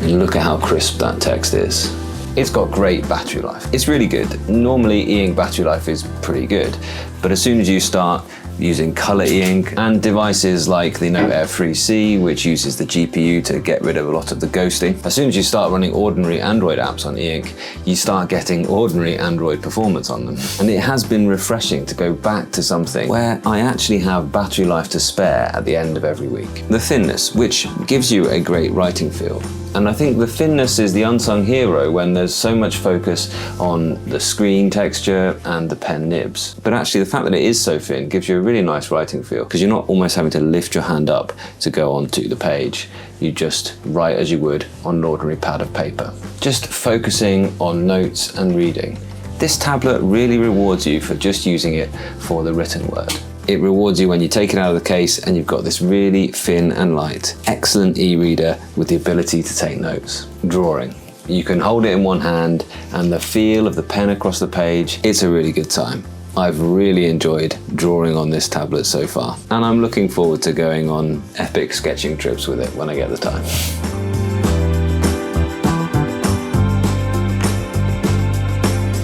And look at how crisp that text is. It's got great battery life. It's really good. Normally e-ink battery life is pretty good, but as soon as you start using color e-ink and devices like the Note Air 3C, which uses the GPU to get rid of a lot of the ghosting, as soon as you start running ordinary Android apps on e-ink, you start getting ordinary Android performance on them. And it has been refreshing to go back to something where I actually have battery life to spare at the end of every week. The thinness, which gives you a great writing feel, And I think the thinness is the unsung hero when there's so much focus on the screen texture and the pen nibs. But actually the fact that it is so thin gives you a really nice writing feel, because you're not almost having to lift your hand up to go onto the page. You just write as you would on an ordinary pad of paper. Just focusing on notes and reading. This tablet really rewards you for just using it for the written word. It rewards you when you take it out of the case and you've got this really thin and light, excellent e-reader with the ability to take notes. Drawing. You can hold it in one hand and the feel of the pen across the page, it's a really good time. I've really enjoyed drawing on this tablet so far, and I'm looking forward to going on epic sketching trips with it when I get the time.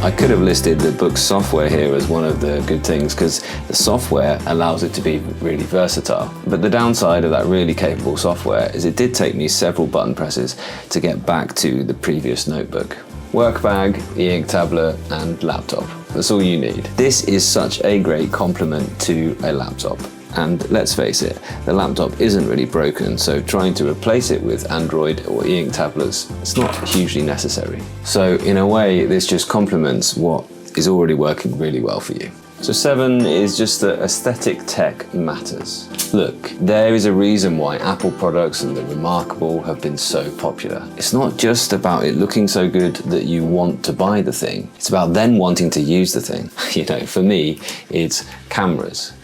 I could have listed the Boox software here as one of the good things, because the software allows it to be really versatile. But the downside of that really capable software is it did take me several button presses to get back to the previous notebook. Work bag, e-ink tablet, and laptop. That's all you need. This is such a great complement to a laptop. And let's face it, the laptop isn't really broken, so trying to replace it with Android or e-ink tablets, it's not hugely necessary. So in a way, this just complements what is already working really well for you. So 7 is just that aesthetic tech matters. Look, there is a reason why Apple products and the Remarkable have been so popular. It's not just about it looking so good that you want to buy the thing. It's about then wanting to use the thing. You know, for me, it's cameras.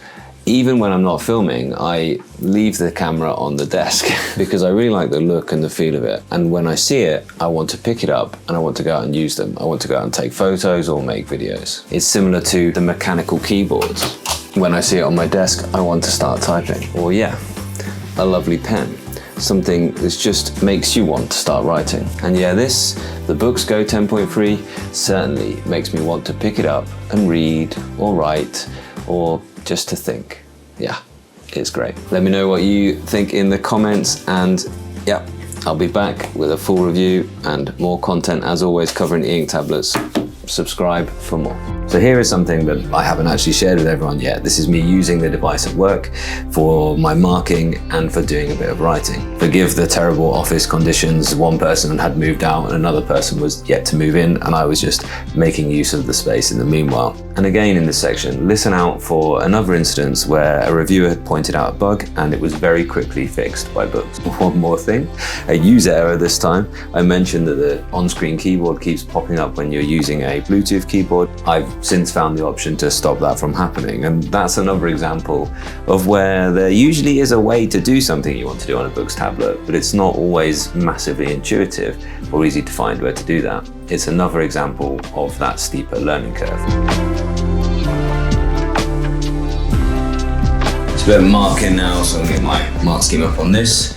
Even when I'm not filming, I leave the camera on the desk because I really like the look and the feel of it. And when I see it, I want to pick it up and I want to go out and use them. I want to go out and take photos or make videos. It's similar to the mechanical keyboards. When I see it on my desk, I want to start typing. Or yeah, a lovely pen. Something that just makes you want to start writing. And yeah, the Boox Go 10.3 certainly makes me want to pick it up and read or write or just to think. Yeah, it's great. Let me know what you think in the comments, and yeah, I'll be back with a full review and more content as always covering e-ink tablets. Subscribe for more. So here is something that I haven't actually shared with everyone yet. This is me using the device at work for my marking and for doing a bit of writing. Forgive the terrible office conditions. One person had moved out and another person was yet to move in, and I was just making use of the space in the meanwhile. And again in this section, listen out for another instance where a reviewer had pointed out a bug and it was very quickly fixed by Boox. One more thing, a user error this time. I mentioned that the on-screen keyboard keeps popping up when you're using a Bluetooth keyboard. I've since found the option to stop that from happening, and that's another example of where there usually is a way to do something you want to do on a Boox tablet, but it's not always massively intuitive or easy to find where to do that. It's another example of that steeper learning curve. It's a bit of marking now, so I'm going to get my mark scheme up on this.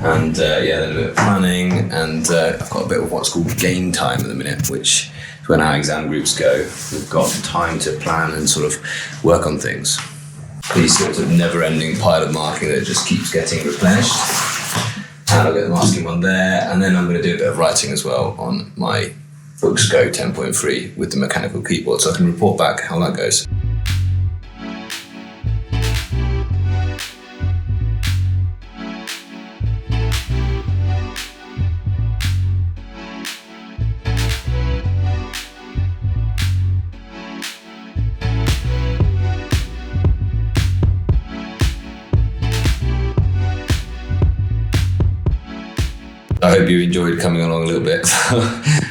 And yeah, then a bit of planning, and I've got a bit of what's called game time at the minute, which is when our exam groups go. We've got time to plan and sort of work on things. These sorts of never-ending pile of marking that just keeps getting replenished. And I'll get the masking one there, and then I'm going to do a bit of writing as well on my Boox Go 10.3 with the mechanical keyboard, so I can report back how that goes. I hope you enjoyed coming along a little bit,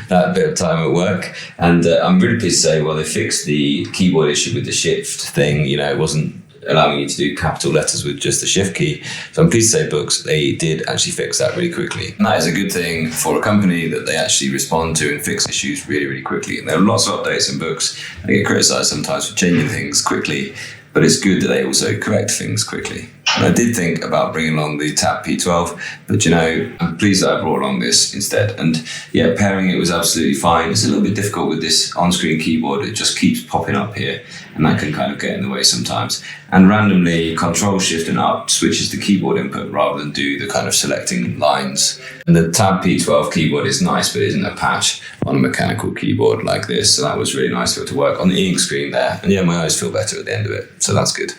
that bit of time at work. And I'm really pleased to say, well, they fixed the keyboard issue with the shift thing. You know, it wasn't allowing you to do capital letters with just the shift key. So I'm pleased to say Boox, they did actually fix that really quickly. And that is a good thing for a company, that they actually respond to and fix issues really, really quickly. And there are lots of updates in Boox. I get criticised sometimes for changing things quickly, but it's good that they also correct things quickly. And I did think about bringing along the Tab P12, but you know, I'm pleased that I brought along this instead. And yeah, pairing it was absolutely fine. It's a little bit difficult with this on-screen keyboard. It just keeps popping up here, and that can kind of get in the way sometimes. And randomly, Control Shift and Up switches the keyboard input rather than do the kind of selecting lines. And the Tab P12 keyboard is nice, but it isn't a patch on a mechanical keyboard like this. So that was really nice for it to work on the e-ink screen there. And yeah, my eyes feel better at the end of it, so that's good.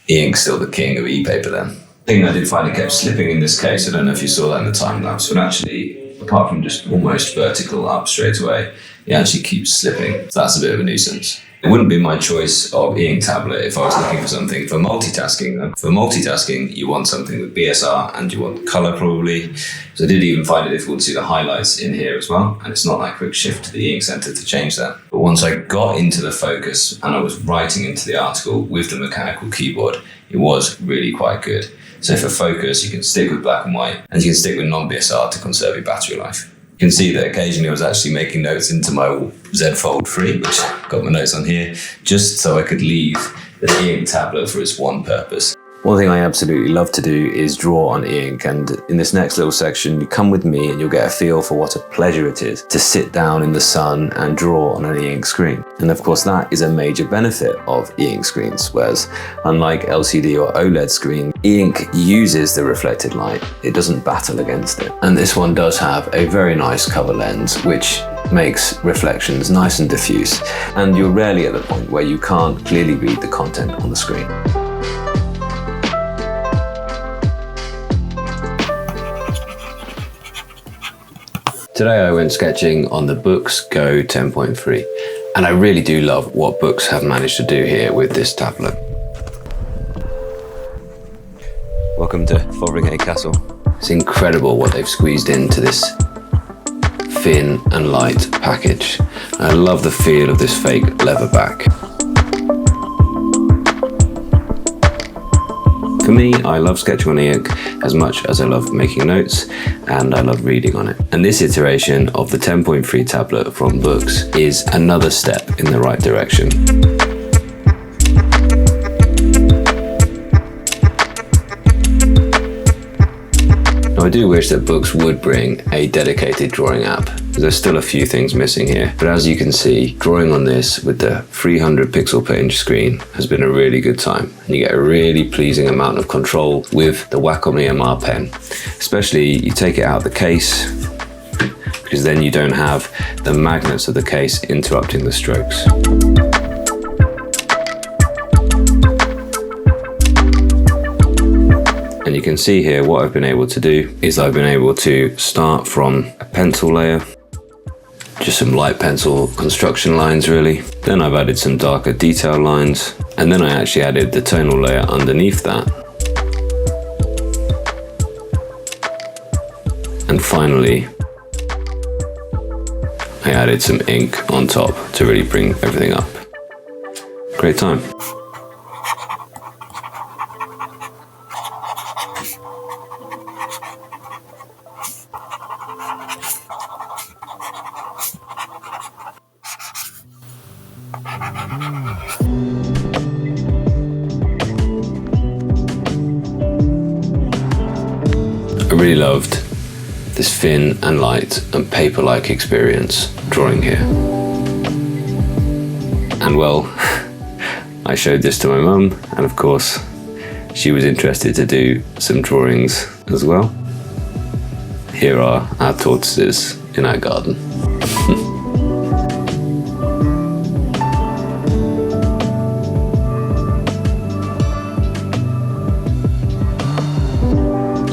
E-ink's still the king of ePaper then. The thing I did find, it kept slipping in this case. I don't know if you saw that in the time lapse, but actually apart from just almost vertical up straight away, it actually keeps slipping. So that's a bit of a nuisance. It wouldn't be my choice of e-ink tablet if I was looking for something for multitasking. For multitasking, you want something with BSR and you want color probably. So I did even find it difficult to see the highlights in here as well. And it's not that quick shift to the e-ink center to change that. But once I got into the focus and I was writing into the article with the mechanical keyboard, it was really quite good. So for focus, you can stick with black and white and you can stick with non-BSR to conserve your battery life. You can see that occasionally I was actually making notes into my Z Fold 3, which got my notes on here, just so I could leave the e-ink tablet for its one purpose. One thing I absolutely love to do is draw on e-ink, and in this next little section, you come with me and you'll get a feel for what a pleasure it is to sit down in the sun and draw on an e-ink screen. And of course, that is a major benefit of e-ink screens, whereas unlike LCD or OLED screen, e-ink uses the reflected light. It doesn't battle against it. And this one does have a very nice cover lens, which makes reflections nice and diffuse. And you're rarely at the point where you can't clearly read the content on the screen. Today I went sketching on the Boox Go 10.3, and I really do love what Boox have managed to do here with this tablet. Welcome to Fotheringhay Castle. It's incredible what they've squeezed into this thin and light package. I love the feel of this fake leather back. For me, I love sketching on e-ink as much as I love making notes, and I love reading on it. And this iteration of the 10.3 tablet from Boox is another step in the right direction. Now, I do wish that Boox would bring a dedicated drawing app. There's still a few things missing here, but as you can see, drawing on this with the 300 pixel per inch screen has been a really good time, and you get a really pleasing amount of control with the Wacom EMR pen. Especially you take it out of the case, because then you don't have the magnets of the case interrupting the strokes. And you can see here what I've been able to do is I've been able to start from a pencil layer, just some light pencil construction lines really. Then I've added some darker detail lines, and then I actually added the tonal layer underneath that. And finally, I added some ink on top to really bring everything up. Great time. I really loved this thin and light and paper-like experience drawing here. And well, I showed this to my mum, and of course, she was interested to do some drawings as well. Here are our tortoises in our garden.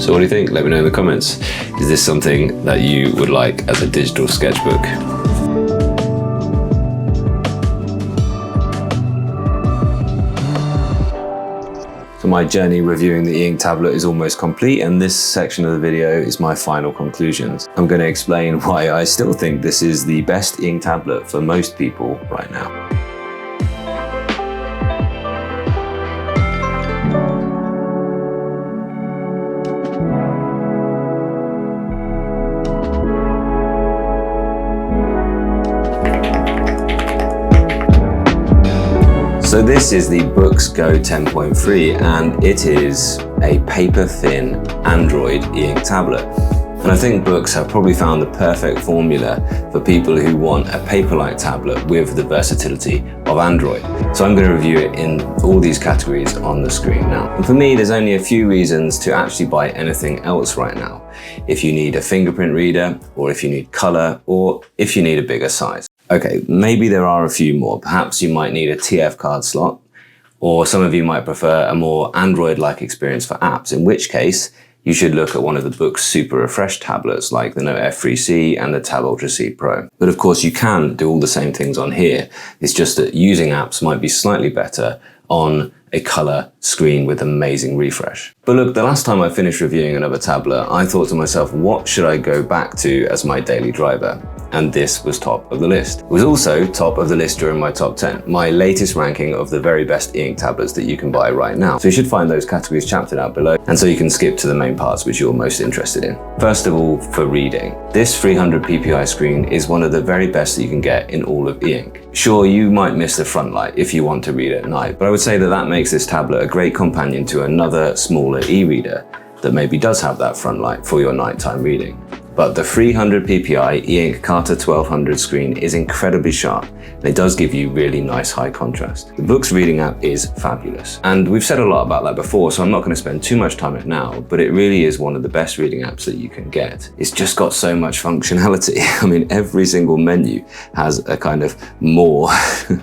So what do you think? Let me know in the comments. Is this something that you would like as a digital sketchbook? So my journey reviewing the e-ink tablet is almost complete, and this section of the video is my final conclusions. I'm going to explain why I still think this is the best e-ink tablet for most people right now. So this is the Boox Go 10.3, and it is a paper-thin Android e-ink tablet. And I think Boox have probably found the perfect formula for people who want a paper-like tablet with the versatility of Android. So I'm going to review it in all these categories on the screen now. And for me, there's only a few reasons to actually buy anything else right now. If you need a fingerprint reader, or if you need color, or if you need a bigger size. Okay, maybe there are a few more. Perhaps you might need a TF card slot, or some of you might prefer a more Android-like experience for apps, in which case you should look at one of the Boox Super Refresh tablets like the Note F3C and the Tab Ultra C Pro. But of course you can do all the same things on here. It's just that using apps might be slightly better on a color screen with amazing refresh. But look, the last time I finished reviewing another tablet, I thought to myself, what should I go back to as my daily driver? And this was top of the list. It was also top of the list during my top 10, my latest ranking of the very best e-ink tablets that you can buy right now. So you should find those categories chaptered out below, and so you can skip to the main parts which you're most interested in. First of all, for reading. This 300 ppi screen is one of the very best that you can get in all of e-ink. Sure, you might miss the front light if you want to read at night, but I would say that that makes this tablet a great companion to another smaller e-reader that maybe does have that front light for your nighttime reading. But the 300 ppi e-ink Carta 1200 screen is incredibly sharp, and it does give you really nice high contrast. The Boox reading app is fabulous, and we've said a lot about that before, so I'm not going to spend too much time on it now, but it really is one of the best reading apps that you can get. It's just got so much functionality. I mean, every single menu has a kind of more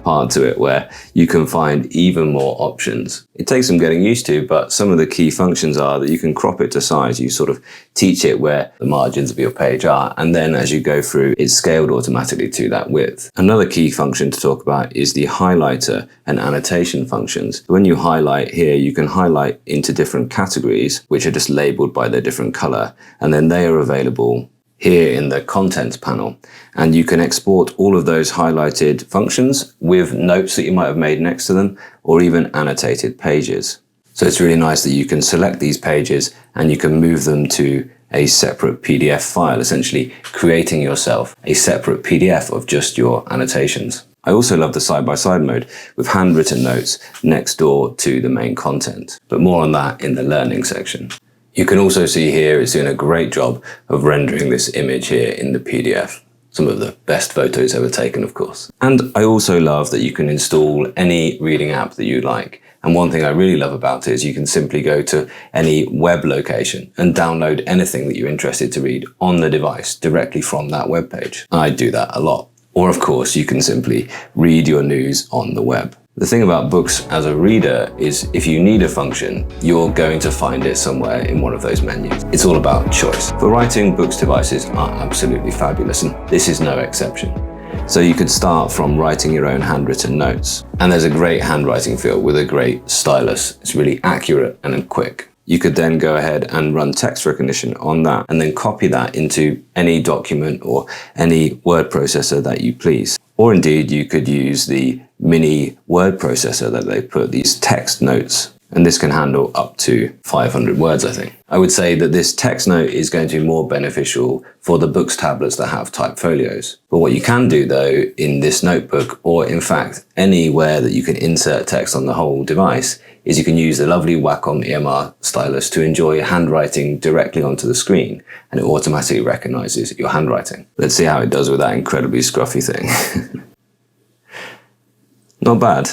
part to it where you can find even more options. It takes some getting used to, but some of the key functions are that you can crop it to size. You sort of teach it where the margins of your page are, and then as you go through, it's scaled automatically to that width. Another key function to talk about is the highlighter and annotation functions. When you highlight here, you can highlight into different categories, which are just labeled by their different color, and then they are available here in the contents panel, and you can export all of those highlighted functions with notes that you might have made next to them, or even annotated pages. So it's really nice that you can select these pages and you can move them to a separate PDF file, essentially creating yourself a separate PDF of just your annotations. I also love the side-by-side mode with handwritten notes next door to the main content, but more on that in the learning section. You can also see here it's doing a great job of rendering this image here in the PDF. Some of the best photos ever taken, of course. And I also love that you can install any reading app that you like. And one thing I really love about it is you can simply go to any web location and download anything that you're interested to read on the device directly from that web page. I do that a lot. Or of course, you can simply read your news on the web. The thing about Boox as a reader is if you need a function, you're going to find it somewhere in one of those menus. It's all about choice. For writing, Boox devices are absolutely fabulous, and this is no exception. So you could start from writing your own handwritten notes. And there's a great handwriting feel with a great stylus. It's really accurate and quick. You could then go ahead and run text recognition on that and then copy that into any document or any word processor that you please. Or indeed, you could use the mini word processor that they put these text notes, and this can handle up to 500 words, I think. I would say that this text note is going to be more beneficial for the Boox tablets that have type folios. But what you can do though in this notebook, or in fact anywhere that you can insert text on the whole device, is you can use the lovely Wacom EMR stylus to enjoy handwriting directly onto the screen, and it automatically recognizes your handwriting. Let's see how it does with that incredibly scruffy thing. Not bad.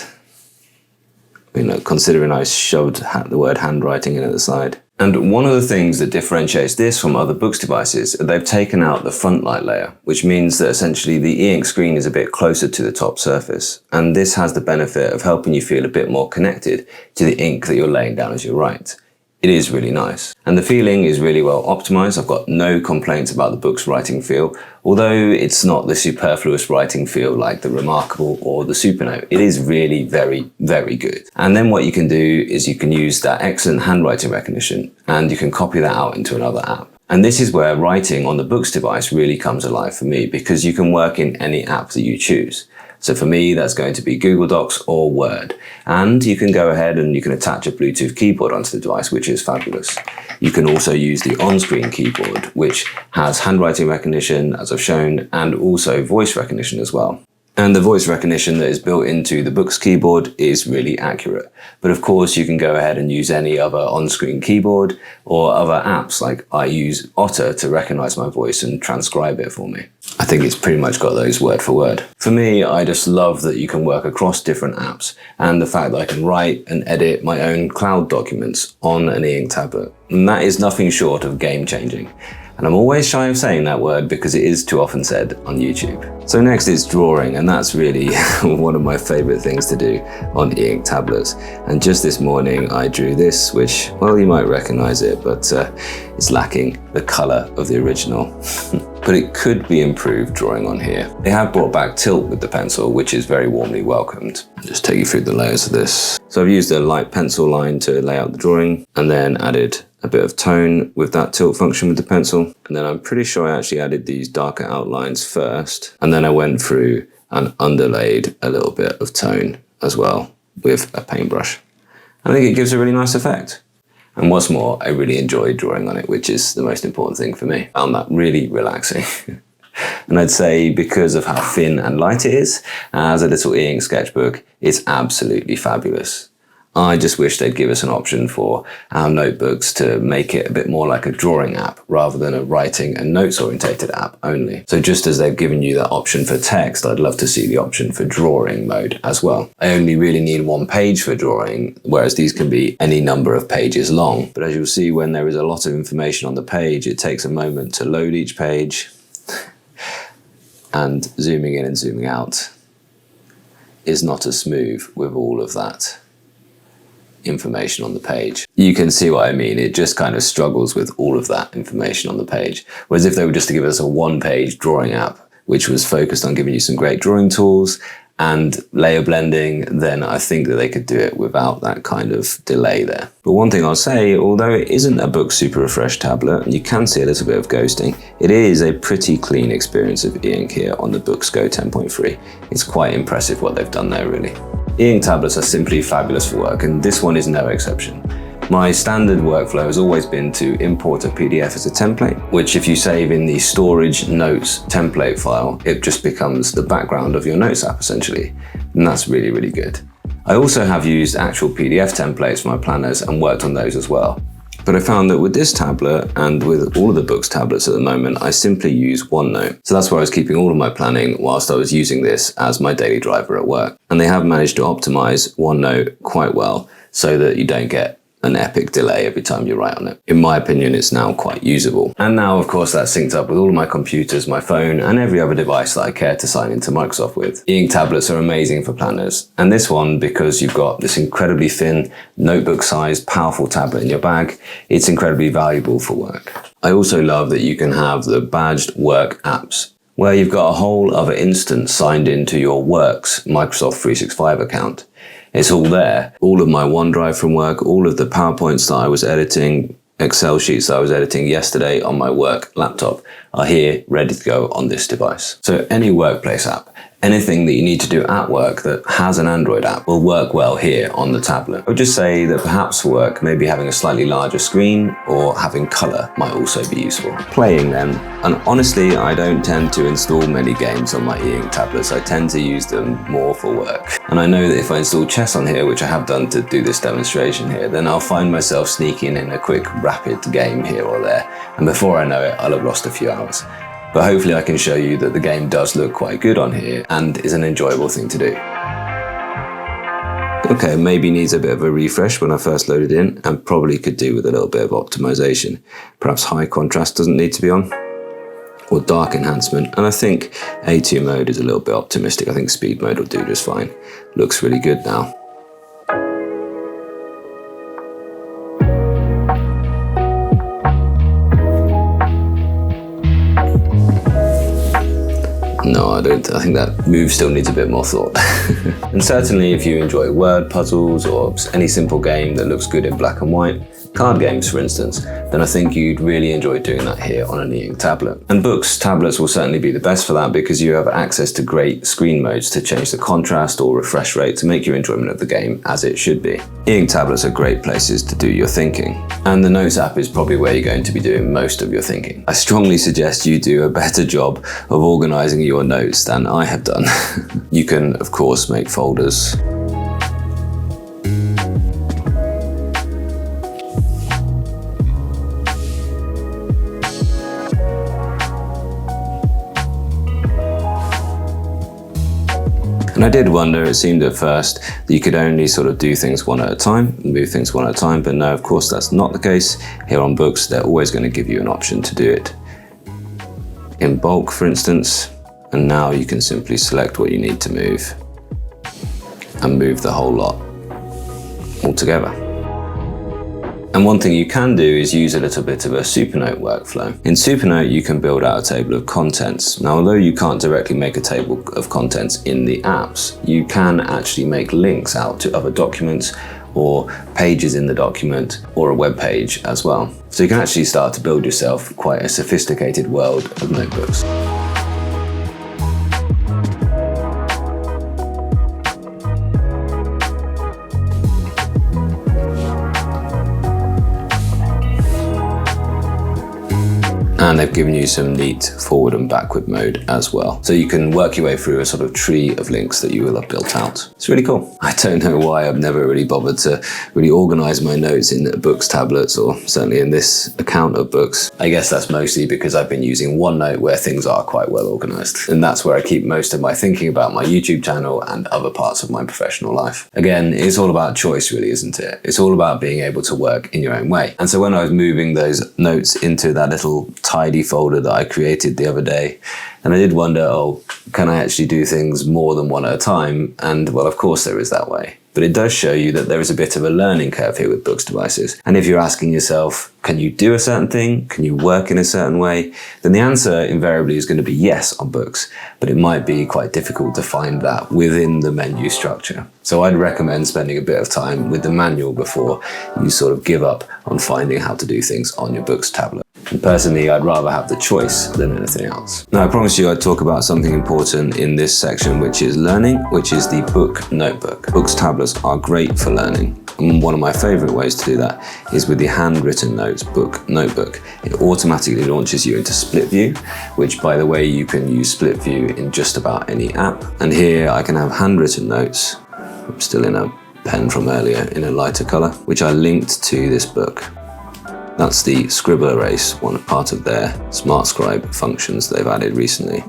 You know, considering I shoved the word handwriting in at the side. And one of the things that differentiates this from other Boox devices, they've taken out the front light layer, which means that essentially the e-ink screen is a bit closer to the top surface. And this has the benefit of helping you feel a bit more connected to the ink that you're laying down as you write. It is really nice. And the feeling is really well optimized. I've got no complaints about the Boox writing feel, although it's not the superfluous writing feel like the Remarkable or the Supernote. It is really very, very good. And then what you can do is you can use that excellent handwriting recognition and you can copy that out into another app. And this is where writing on the Boox device really comes alive for me, because you can work in any app that you choose. So for me, that's going to be Google Docs or Word. And you can go ahead and you can attach a Bluetooth keyboard onto the device, which is fabulous. You can also use the on-screen keyboard, which has handwriting recognition, as I've shown, and also voice recognition as well. And the voice recognition that is built into the Boox keyboard is really accurate. But of course, you can go ahead and use any other on-screen keyboard or other apps, like I use Otter to recognize my voice and transcribe it for me. I think it's pretty much got those word for word. For me, I just love that you can work across different apps, and the fact that I can write and edit my own cloud documents on an e-ink tablet. And that is nothing short of game-changing. And I'm always shy of saying that word because it is too often said on YouTube. So next is drawing, and that's really one of my favorite things to do on e-ink tablets. And just this morning I drew this, which, well, you might recognize it, but it's lacking the color of the original. But it could be improved drawing on here. They have brought back tilt with the pencil, which is very warmly welcomed. I'll just take you through the layers of this. So I've used a light pencil line to lay out the drawing, and then added a bit of tone with that tilt function with the pencil. And then I'm pretty sure I actually added these darker outlines first. And then I went through and underlaid a little bit of tone as well with a paintbrush. I think it gives a really nice effect. And what's more, I really enjoyed drawing on it, which is the most important thing for me. I found that really relaxing. And I'd say because of how thin and light it is, as a little e-ink sketchbook, it's absolutely fabulous. I just wish they'd give us an option for our notebooks to make it a bit more like a drawing app rather than a writing and notes orientated app only. So just as they've given you that option for text, I'd love to see the option for drawing mode as well. I only really need one page for drawing, whereas these can be any number of pages long. But as you'll see, when there is a lot of information on the page, it takes a moment to load each page, and zooming in and zooming out is not as smooth with all of that information on the page. You can see what I mean. It just kind of struggles with all of that information on the page. Whereas if they were just to give us a one-page drawing app, which was focused on giving you some great drawing tools and layer blending, then I think that they could do it without that kind of delay there. But one thing I'll say, although it isn't a Boox Super Refresh tablet, and you can see a little bit of ghosting, it is a pretty clean experience of e-ink here on the Boox Go 10.3. It's quite impressive what they've done there, really. E-ink tablets are simply fabulous for work, and this one is no exception. My standard workflow has always been to import a PDF as a template, which if you save in the storage notes template file, it just becomes the background of your notes app essentially. And that's really, really good. I also have used actual PDF templates for my planners and worked on those as well. But I found that with this tablet and with all of the Boox tablets at the moment, I simply use OneNote. So that's where I was keeping all of my planning whilst I was using this as my daily driver at work. And they have managed to optimize OneNote quite well so that you don't get an epic delay every time you write on it. In my opinion, it's now quite usable. And now, of course, that's synced up with all of my computers, my phone, and every other device that I care to sign into Microsoft with. E-ink tablets are amazing for planners. And this one, because you've got this incredibly thin, notebook-sized, powerful tablet in your bag, it's incredibly valuable for work. I also love that you can have the badged work apps, where you've got a whole other instance signed into your Works Microsoft 365 account. It's all there. All of my OneDrive from work, all of the PowerPoints that I was editing, Excel sheets that I was editing yesterday on my work laptop are here ready to go on this device. So any workplace app, anything that you need to do at work that has an Android app will work well here on the tablet. I would just say that perhaps for work, maybe having a slightly larger screen or having color might also be useful. Playing then, and honestly, I don't tend to install many games on my e-ink tablets. I tend to use them more for work. And I know that if I install chess on here, which I have done to do this demonstration here, then I'll find myself sneaking in a quick rapid game here or there. And before I know it, I'll have lost a few hours. But hopefully I can show you that the game does look quite good on here and is an enjoyable thing to do. Okay, maybe needs a bit of a refresh when I first loaded in, and probably could do with a little bit of optimization. Perhaps high contrast doesn't need to be on, or dark enhancement. And I think A2 mode is a little bit optimistic. I think speed mode will do just fine. Looks really good now. No, I don't. I think that move still needs a bit more thought. And certainly if you enjoy word puzzles or any simple game that looks good in black and white, card games for instance, then I think you'd really enjoy doing that here on an e-ink tablet. And Boox tablets will certainly be the best for that because you have access to great screen modes to change the contrast or refresh rate to make your enjoyment of the game as it should be. E-ink tablets are great places to do your thinking. And the Notes app is probably where you're going to be doing most of your thinking. I strongly suggest you do a better job of organizing your notes than I have done. You can, of course, make folders. And I did wonder, it seemed at first that you could only sort of do things one at a time, move things one at a time, but no, of course that's not the case. Here on Boox, they're always going to give you an option to do it in bulk, for instance, and now you can simply select what you need to move and move the whole lot all together. And one thing you can do is use a little bit of a Supernote workflow. In Supernote, you can build out a table of contents. Now, although you can't directly make a table of contents in the apps, you can actually make links out to other documents or pages in the document or a web page as well. So you can actually start to build yourself quite a sophisticated world of notebooks. And they've given you some neat forward and backward mode as well. So you can work your way through a sort of tree of links that you will have built out. It's really cool. I don't know why I've never really bothered to really organize my notes in Boox tablets, or certainly in this account of Boox. I guess that's mostly because I've been using OneNote where things are quite well organized. And that's where I keep most of my thinking about my YouTube channel and other parts of my professional life. Again, it's all about choice really, isn't it? It's all about being able to work in your own way. And so when I was moving those notes into that little tidy folder that I created the other day, and I did wonder, oh, can I actually do things more than one at a time? And well, of course there is that way. But it does show you that there is a bit of a learning curve here with Boox devices. And if you're asking yourself, can you do a certain thing? Can you work in a certain way? Then the answer invariably is going to be yes on Boox, but it might be quite difficult to find that within the menu structure. So I'd recommend spending a bit of time with the manual before you sort of give up on finding how to do things on your Boox tablet. And personally, I'd rather have the choice than anything else. Now, I promised you I'd talk about something important in this section, which is learning, which is the Book Notebook. Boox tablets are great for learning. And one of my favorite ways to do that is with the handwritten notes Book Notebook. It automatically launches you into split view, which by the way, you can use split view in just about any app. And here I can have handwritten notes. I'm still in a pen from earlier in a lighter color, which I linked to this book. That's the scribble erase, one part of their smart scribe functions they've added recently.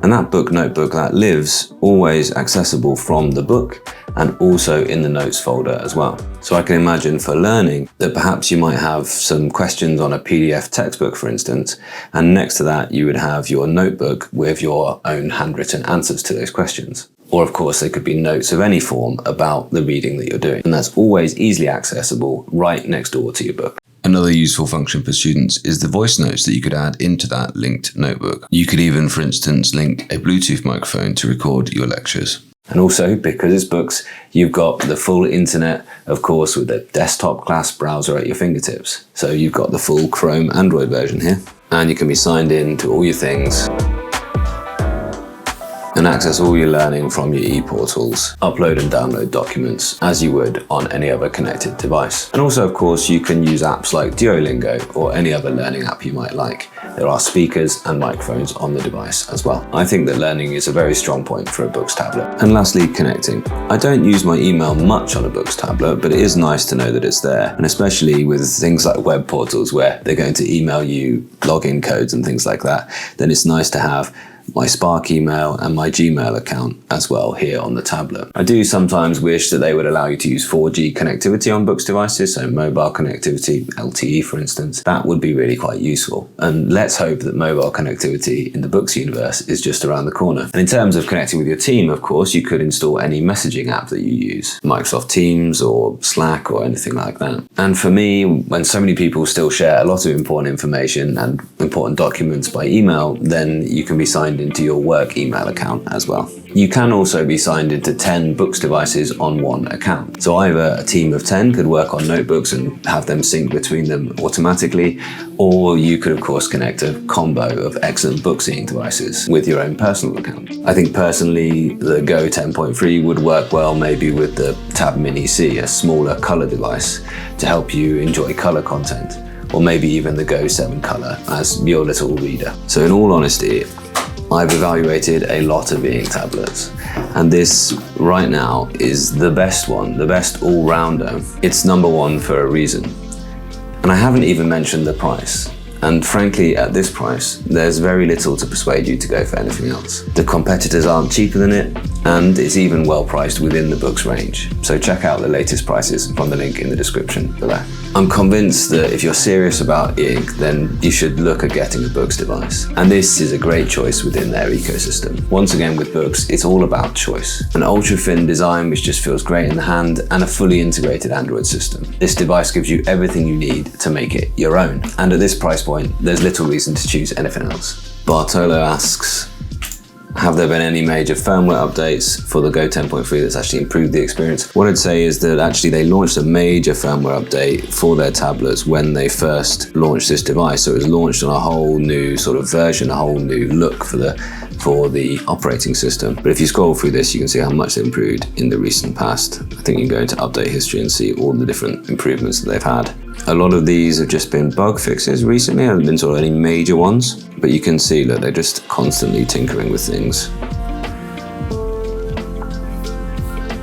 And that Book Notebook, that lives always accessible from the book and also in the notes folder as well. So I can imagine for learning that perhaps you might have some questions on a PDF textbook, for instance, and next to that you would have your notebook with your own handwritten answers to those questions. Or of course, there could be notes of any form about the reading that you're doing. And that's always easily accessible right next door to your book. Another useful function for students is the voice notes that you could add into that linked notebook. You could even, for instance, link a Bluetooth microphone to record your lectures. And also, because it's Boox, you've got the full internet, of course, with the desktop class browser at your fingertips. So you've got the full Chrome Android version here, and you can be signed in to all your things and access all your learning from your e-portals, upload and download documents as you would on any other connected device. And also, of course, you can use apps like Duolingo or any other learning app you might like. There are speakers and microphones on the device as well. I think that learning is a very strong point for a Boox tablet. And lastly, connecting. I don't use my email much on a Boox tablet, but it is nice to know that it's there. And especially with things like web portals where they're going to email you login codes and things like that, then it's nice to have my Spark email and my Gmail account as well here on the tablet. I do sometimes wish that they would allow you to use 4G connectivity on Boox devices, so mobile connectivity, LTE for instance. That would be really quite useful. And let's hope that mobile connectivity in the Boox universe is just around the corner. And in terms of connecting with your team, of course, you could install any messaging app that you use, Microsoft Teams or Slack or anything like that. And for me, when so many people still share a lot of important information and important documents by email, then you can be signed into your work email account as well. You can also be signed into 10 Boox devices on one account. So either a team of 10 could work on notebooks and have them sync between them automatically, or you could of course connect a combo of excellent Booxing devices with your own personal account. I think personally the Go 10.3 would work well maybe with the Tab Mini C, a smaller color device to help you enjoy color content, or maybe even the Go 7 Color as your little reader. So in all honesty, I've evaluated a lot of e-ink tablets, and this right now is the best one, the best all-rounder. It's number one for a reason. And I haven't even mentioned the price. And frankly, at this price, there's very little to persuade you to go for anything else. The competitors aren't cheaper than it, and it's even well priced within the Boox range. So check out the latest prices from the link in the description below. I'm convinced that if you're serious about e-ink, then you should look at getting a Boox device. And this is a great choice within their ecosystem. Once again with Boox, it's all about choice. An ultra-thin design which just feels great in the hand, and a fully integrated Android system. This device gives you everything you need to make it your own. And at this price point, there's little reason to choose anything else. Bartolo asks, have there been any major firmware updates for the Go 10.3 that's actually improved the experience? What I'd say is that actually they launched a major firmware update for their tablets when they first launched this device. So it was launched on a whole new sort of version, a whole new look for the operating system. But if you scroll through this, you can see how much they've improved in the recent past. I think you can go into update history and see all the different improvements that they've had. A lot of these have just been bug fixes recently, haven't been sort of any major ones, but you can see that they're just constantly tinkering with things.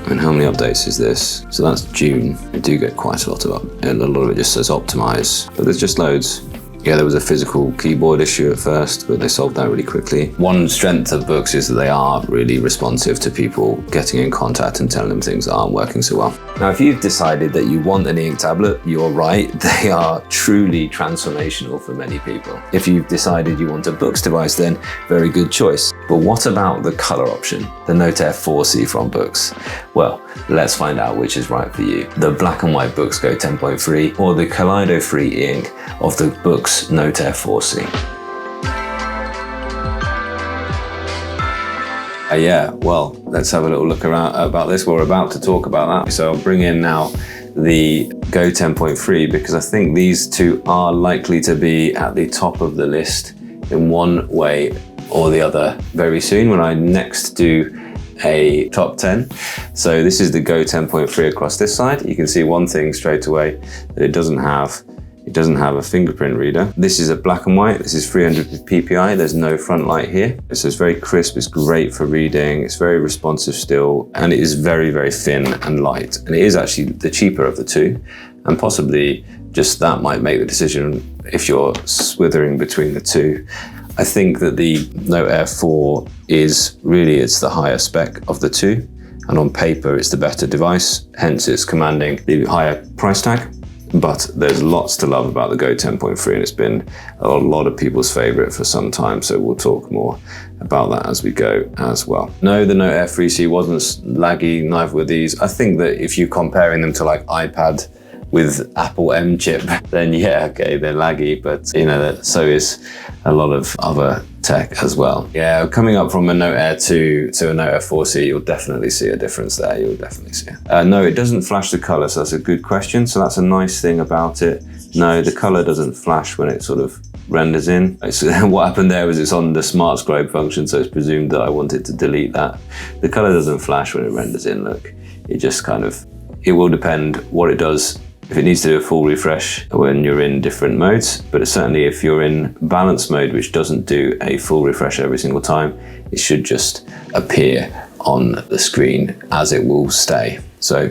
And how many updates is this? So that's June. They do get quite a lot and a lot of it just says optimize, but there's just loads. Yeah, there was a physical keyboard issue at first, but they solved that really quickly. One strength of Boox is that they are really responsive to people getting in contact and telling them things that aren't working so well. Now, if you've decided that you want an e-ink tablet, you're right. They are truly transformational for many people. If you've decided you want a Boox device, then very good choice. But what about the color option, the Note Air 4C from Boox? Well, let's find out which is right for you. The black and white Boox Go 10.3 or the Kaleido-free e-ink of the Boox Note Air 4C. Yeah, well, let's have a little look around about this. We're about to talk about that. So I'll bring in now the Go 10.3 because I think these two are likely to be at the top of the list in one way or the other very soon when I next do a top 10. So this is the Go 10.3 across this side. You can see one thing straight away that it doesn't have a fingerprint reader. This is a black and white. This is 300 ppi. There's no front light here. So it's very crisp. It's great for reading. It's very responsive still. And it is very, very thin and light. And it is actually the cheaper of the two. And possibly just that might make the decision if you're swithering between the two. I think that the Note Air 4 is really, it's the higher spec of the two. And on paper, it's the better device. Hence, it's commanding the higher price tag. But there's lots to love about the Go 10.3 and it's been a lot of people's favorite for some time. So we'll talk more about that as we go as well. No, the Note Air 3C wasn't laggy, neither were these. I think that if you're comparing them to like iPad with Apple M chip, then yeah, okay, they're laggy, but you know, so is a lot of other tech as well. Yeah, coming up from a Note Air 2 to a Note Air 4C, you'll definitely see a difference there. You'll definitely see it. No, it doesn't flash the color, so that's a good question. So that's a nice thing about it. No, the color doesn't flash when it sort of renders in. So what happened there was it's on the smart scribe function, so it's presumed that I wanted to delete that. The color doesn't flash when it renders in, look. It just kind of, it will depend what it does. If it needs to do a full refresh when you're in different modes, but certainly if you're in balance mode, which doesn't do a full refresh every single time, it should just appear on the screen as it will stay. So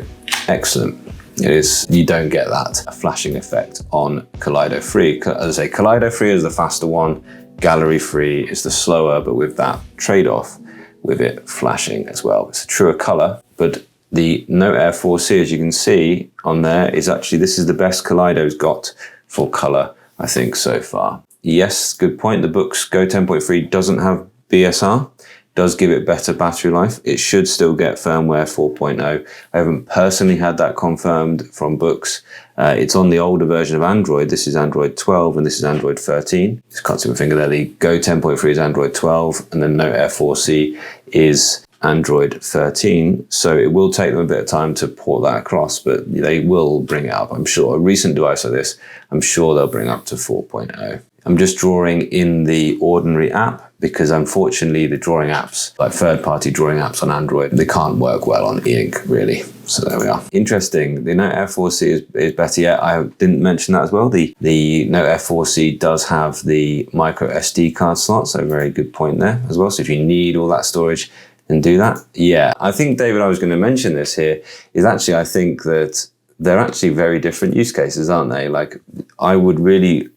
excellent. It is, you don't get that flashing effect on Kaleido Free. As I say, Kaleido Free is the faster one, Gallery Free is the slower, but with that trade-off with it flashing as well. It's a truer color, but the Note Air 4C, as you can see on there, is actually, this is the best Kaleido's got for color, I think, so far. Yes, good point. The Boox Go 10.3 doesn't have BSR, does give it better battery life. It should still get firmware 4.0. I haven't personally had that confirmed from Boox. It's on the older version of Android. This is Android 12 and this is Android 13. Just can't see my finger there. The Go 10.3 is Android 12 and the Note Air 4C is Android 13, so it will take them a bit of time to port that across, but they will bring it up, I'm sure. A recent device like this, I'm sure they'll bring up to 4.0. I'm just drawing in the ordinary app because unfortunately the drawing apps, like third-party drawing apps on Android, they can't work well on e-ink really. So there we are. Interesting, the Note Air 4C is better yet. I didn't mention that as well. The Note Air 4C does have the micro SD card slot, so very good point there as well. So if you need all that storage, and do that. Yeah, I think, David, I was going to mention this here, is actually, I think that they're actually very different use cases, aren't they? Like, I would really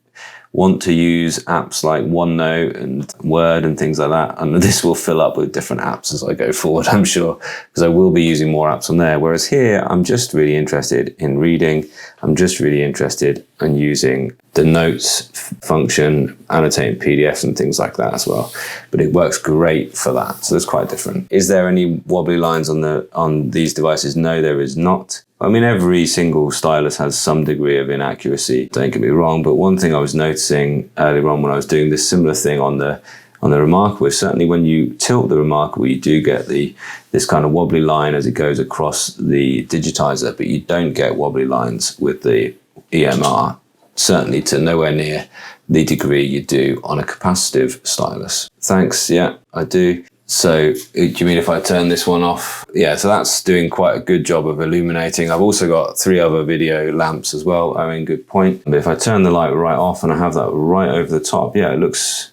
want to use apps like OneNote and Word and things like that, and this will fill up with different apps as I go forward, I'm sure, because I will be using more apps on there. Whereas here, I'm just really interested in reading. I'm just really interested in using the notes function, annotating PDFs and things like that as well. But it works great for that. So it's quite different. Is there any wobbly lines on these devices? No, there is not. I mean, every single stylus has some degree of inaccuracy, don't get me wrong, but one thing I was noticing earlier on when I was doing this similar thing on the Remarkable is certainly when you tilt the Remarkable, you do get this kind of wobbly line as it goes across the digitizer, but you don't get wobbly lines with the EMR, certainly to nowhere near the degree you do on a capacitive stylus. Thanks, yeah, I do. So do you mean if I turn this one off? Yeah, so that's doing quite a good job of illuminating. I've also got 3 other video lamps as well. I mean, good point. But if I turn the light right off and I have that right over the top, yeah, it looks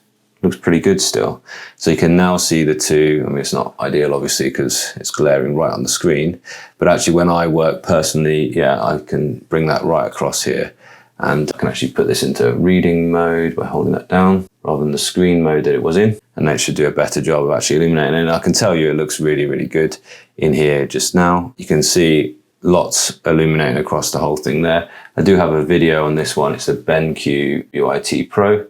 pretty good still. So you can now see the two. I mean, it's not ideal, obviously, because it's glaring right on the screen. But actually, when I work personally, yeah, I can bring that right across here. And I can actually put this into reading mode by holding that down rather than the screen mode that it was in. And that should do a better job of actually illuminating. And I can tell you it looks really, really good in here just now. You can see lots illuminating across the whole thing there. I do have a video on this one. It's the BenQ UIT Pro,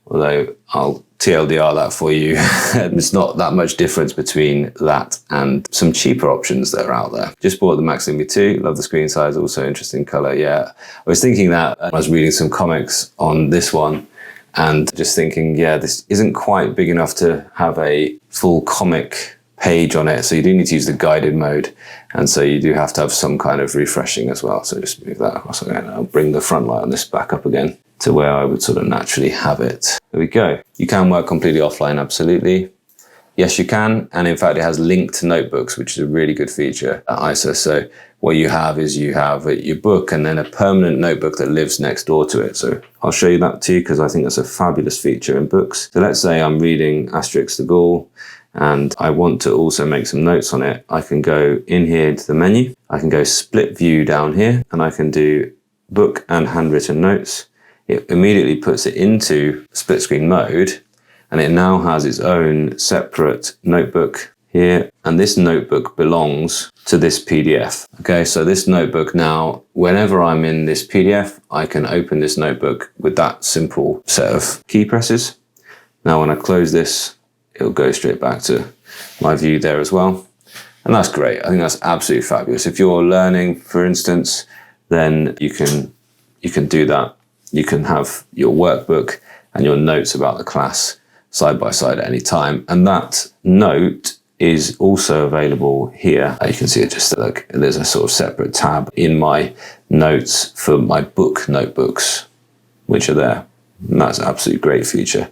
although I'll TLDR that for you. There's not that much difference between that and some cheaper options that are out there. Just bought the Max Lumi 2. Love the screen size, also interesting color. Yeah, I was thinking that I was reading some comics on this one and just thinking, yeah, this isn't quite big enough to have a full comic page on it. So you do need to use the guided mode. And so you do have to have some kind of refreshing as well. So just move that across again. I'll bring the front light on this back up again to where I would sort of naturally have it. There we go. You can work completely offline, absolutely. Yes, you can. And in fact, it has linked notebooks, which is a really good feature at ISA. So what you have is you have your book and then a permanent notebook that lives next door to it. So I'll show you that too, because I think that's a fabulous feature in Boox. So let's say I'm reading Asterix the Gaul and I want to also make some notes on it. I can go in here to the menu. I can go split view down here and I can do book and handwritten notes. It immediately puts it into split screen mode and it now has its own separate notebook here. And this notebook belongs to this PDF. Okay, so this notebook now, whenever I'm in this PDF, I can open this notebook with that simple set of key presses. Now, when I close this, it'll go straight back to my view there as well. And that's great. I think that's absolutely fabulous. If you're learning, for instance, then you can do that. You can have your workbook and your notes about the class side by side at any time. And that note is also available here. You can see it just like there's a sort of separate tab in my notes for my book notebooks, which are there. And that's an absolutely great feature.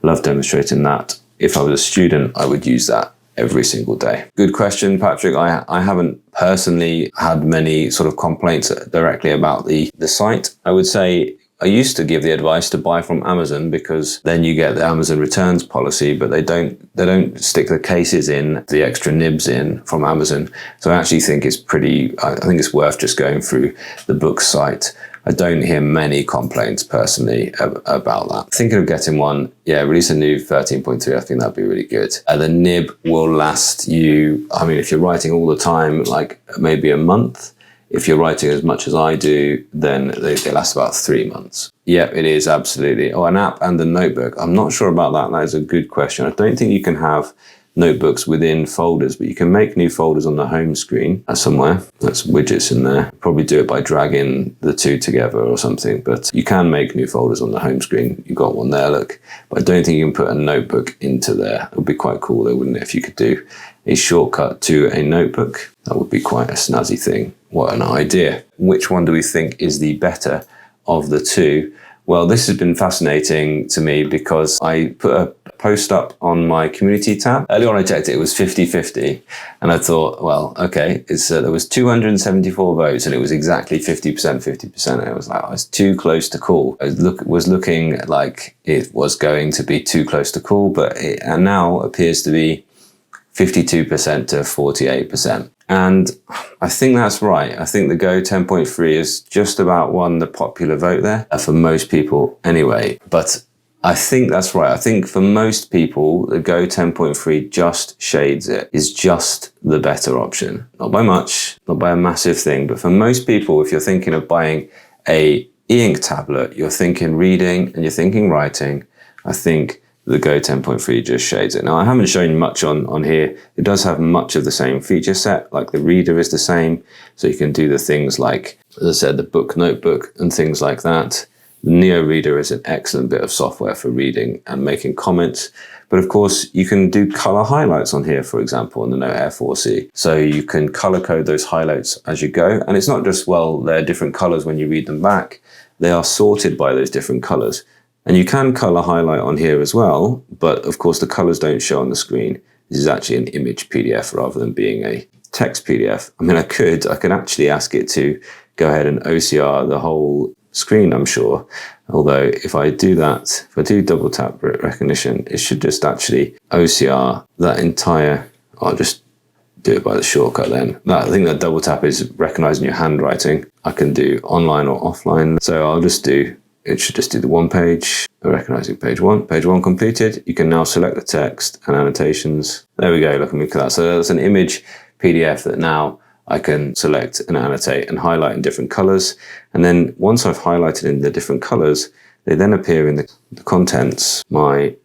Love demonstrating that. If I was a student, I would use that every single day. Good question, Patrick. I haven't personally had many sort of complaints directly about the site. I would say I used to give the advice to buy from Amazon because then you get the Amazon returns policy, but they don't stick the cases in, the extra nibs in from Amazon. So I actually think I think it's worth just going through the Boox site. I don't hear many complaints personally about that. Thinking of getting one, yeah, release a new 13.3, I think that'd be really good. The nib will last you, I mean, if you're writing all the time, like maybe a month. If you're writing as much as I do, then they last about 3 months. Yep, it is absolutely. Oh, an app and a notebook. I'm not sure about that. That is a good question. I don't think you can have notebooks within folders, but you can make new folders on the home screen somewhere. That's widgets in there. Probably do it by dragging the two together or something, but you can make new folders on the home screen. You've got one there, look. But I don't think you can put a notebook into there. It would be quite cool though, wouldn't it, if you could do a shortcut to a notebook? That would be quite a snazzy thing. What an idea. Which one do we think is the better of the two? Well, this has been fascinating to me because I put a post up on my community tab. Earlier on I checked it was 50-50 and I thought, well, okay, there was 274 votes and it was exactly 50%, 50%. And it was like, I was too close to call. It was looking like it was going to be too close to call, but it now appears to be 52% to 48%. And I think that's right. I think the Go 10.3 is just about won the popular vote there for most people anyway. But I think that's right. I think for most people, the Go 10.3 just shades it, is just the better option. Not by much, not by a massive thing, but for most people, if you're thinking of buying a e-ink tablet, you're thinking reading and you're thinking writing, I think the Go 10.3 just shades it. Now, I haven't shown you much on here. It does have much of the same feature set, like the reader is the same. So you can do the things like, as I said, the book notebook and things like that. The eReader is an excellent bit of software for reading and making comments. But of course, you can do color highlights on here, for example, on the Note Air 4C. So you can color code those highlights as you go. And it's not just, well, they're different colors when you read them back. They are sorted by those different colors. And you can color highlight on here as well. But of course, the colors don't show on the screen. This is actually an image PDF rather than being a text PDF. I mean, I could actually ask it to go ahead and OCR the whole screen, I'm sure. Although if I do that, if I do double tap recognition, it should just actually OCR that entire, I'll just do it by the shortcut then. I think that double tap is recognizing your handwriting. I can do online or offline. So I'll just do, it should just do the one page, recognizing page one completed. You can now select the text and annotations. There we go, look at that. So that's an image PDF that now I can select and annotate and highlight in different colors. And then once I've highlighted in the different colors, they then appear in the contents, my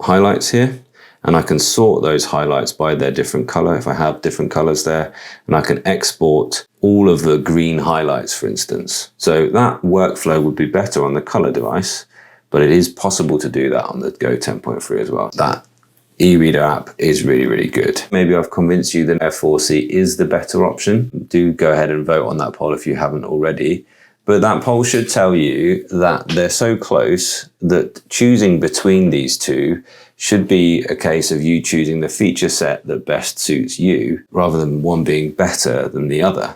highlights here. And I can sort those highlights by their different color if I have different colors there. And I can export all of the green highlights, for instance. So that workflow would be better on the color device, but it is possible to do that on the Go 10.3 as well. That eReader app is really, really good. Maybe I've convinced you that F4C is the better option. Do go ahead and vote on that poll if you haven't already. But that poll should tell you that they're so close that choosing between these two should be a case of you choosing the feature set that best suits you, rather than one being better than the other.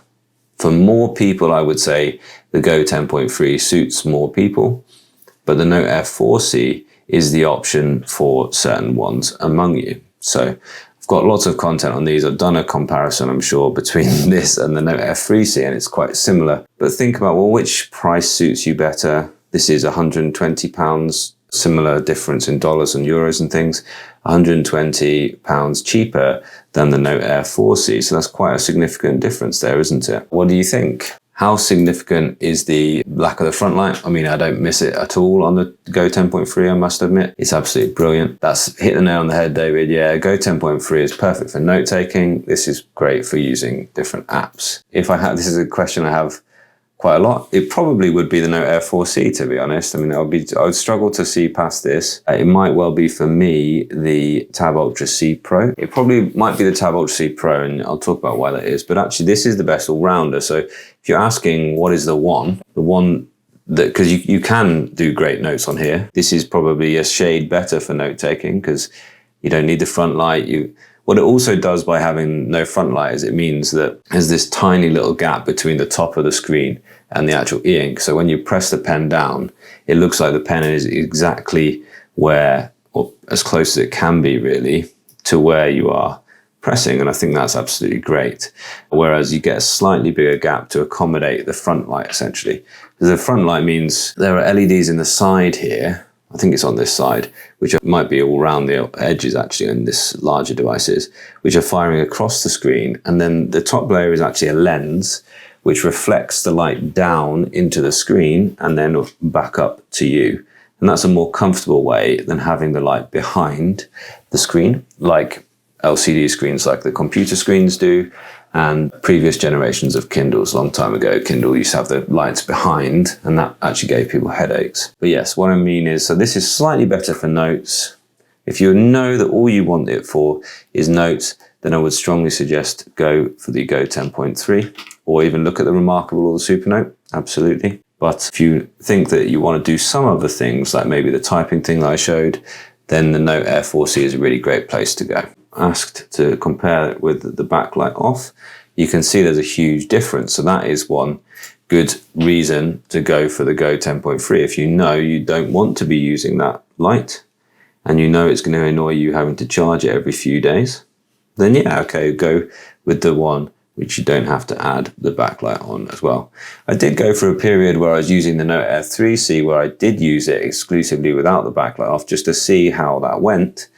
For more people, I would say the Go 10.3 suits more people, but the Note Air 4C is the option for certain ones among you. So I've got lots of content on these. I've done a comparison, I'm sure, between this and the Note Air 3C, and it's quite similar. But think about, well, which price suits you better? This is £120, similar difference in dollars and euros and things, £120 cheaper than the Note Air 4C. So that's quite a significant difference there, isn't it? What do you think? How significant is the lack of the front light? I mean, I don't miss it at all on the Go 10.3, I must admit. It's absolutely brilliant. That's hit the nail on the head, David. Yeah, Go 10.3 is perfect for note-taking. This is great for using different apps. This is a question I have quite a lot. It probably would be the Note Air 4C, to be honest. I mean, I would struggle to see past this. It might well be for me the Tab Ultra C Pro. It probably might be the Tab Ultra C Pro, and I'll talk about why that is. But actually, this is the best all-rounder. So if you're asking what is the one that, because you can do great notes on here. This is probably a shade better for note-taking because you don't need the front light. What it also does by having no front light is it means that there's this tiny little gap between the top of the screen and the actual e-ink. So when you press the pen down, it looks like the pen is exactly where, or as close as it can be really, to where you are pressing. And I think that's absolutely great. Whereas you get a slightly bigger gap to accommodate the front light, essentially. Because the front light means there are LEDs in the side here. I think it's on this side, which might be all around the edges actually in this larger devices, which are firing across the screen. And then the top layer is actually a lens, which reflects the light down into the screen and then back up to you. And that's a more comfortable way than having the light behind the screen, like LCD screens, like the computer screens do, and previous generations of Kindles. A long time ago, Kindle used to have the lights behind, and that actually gave people headaches. But yes, what I mean is, so this is slightly better for notes. If you know that all you want it for is notes, then I would strongly suggest go for the Go 10.3, or even look at the Remarkable or the Supernote, absolutely. But if you think that you want to do some other things, like maybe the typing thing that I showed, then the Note Air 4C is a really great place to go. Asked to compare it with the backlight off, you can see there's a huge difference. So that is one good reason to go for the Go 10.3. If you know you don't want to be using that light and you know it's going to annoy you having to charge it every few days, then yeah, okay, go with the one which you don't have to add the backlight on as well. I did go through a period where I was using the Note Air 3C where I did use it exclusively without the backlight off, just to see how that went.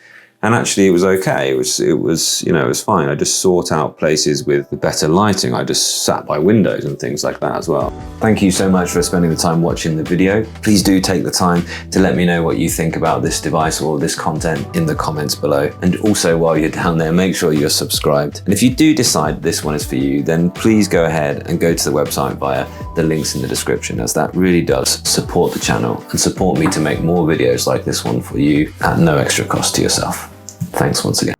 And actually it was okay. It was fine. I just sought out places with better lighting. I just sat by windows and things like that as well. Thank you so much for spending the time watching the video. Please do take the time to let me know what you think about this device or this content in the comments below. And also while you're down there, make sure you're subscribed. And if you do decide this one is for you, then please go ahead and go to the website via the links in the description, as that really does support the channel and support me to make more videos like this one for you at no extra cost to yourself. Thanks once again.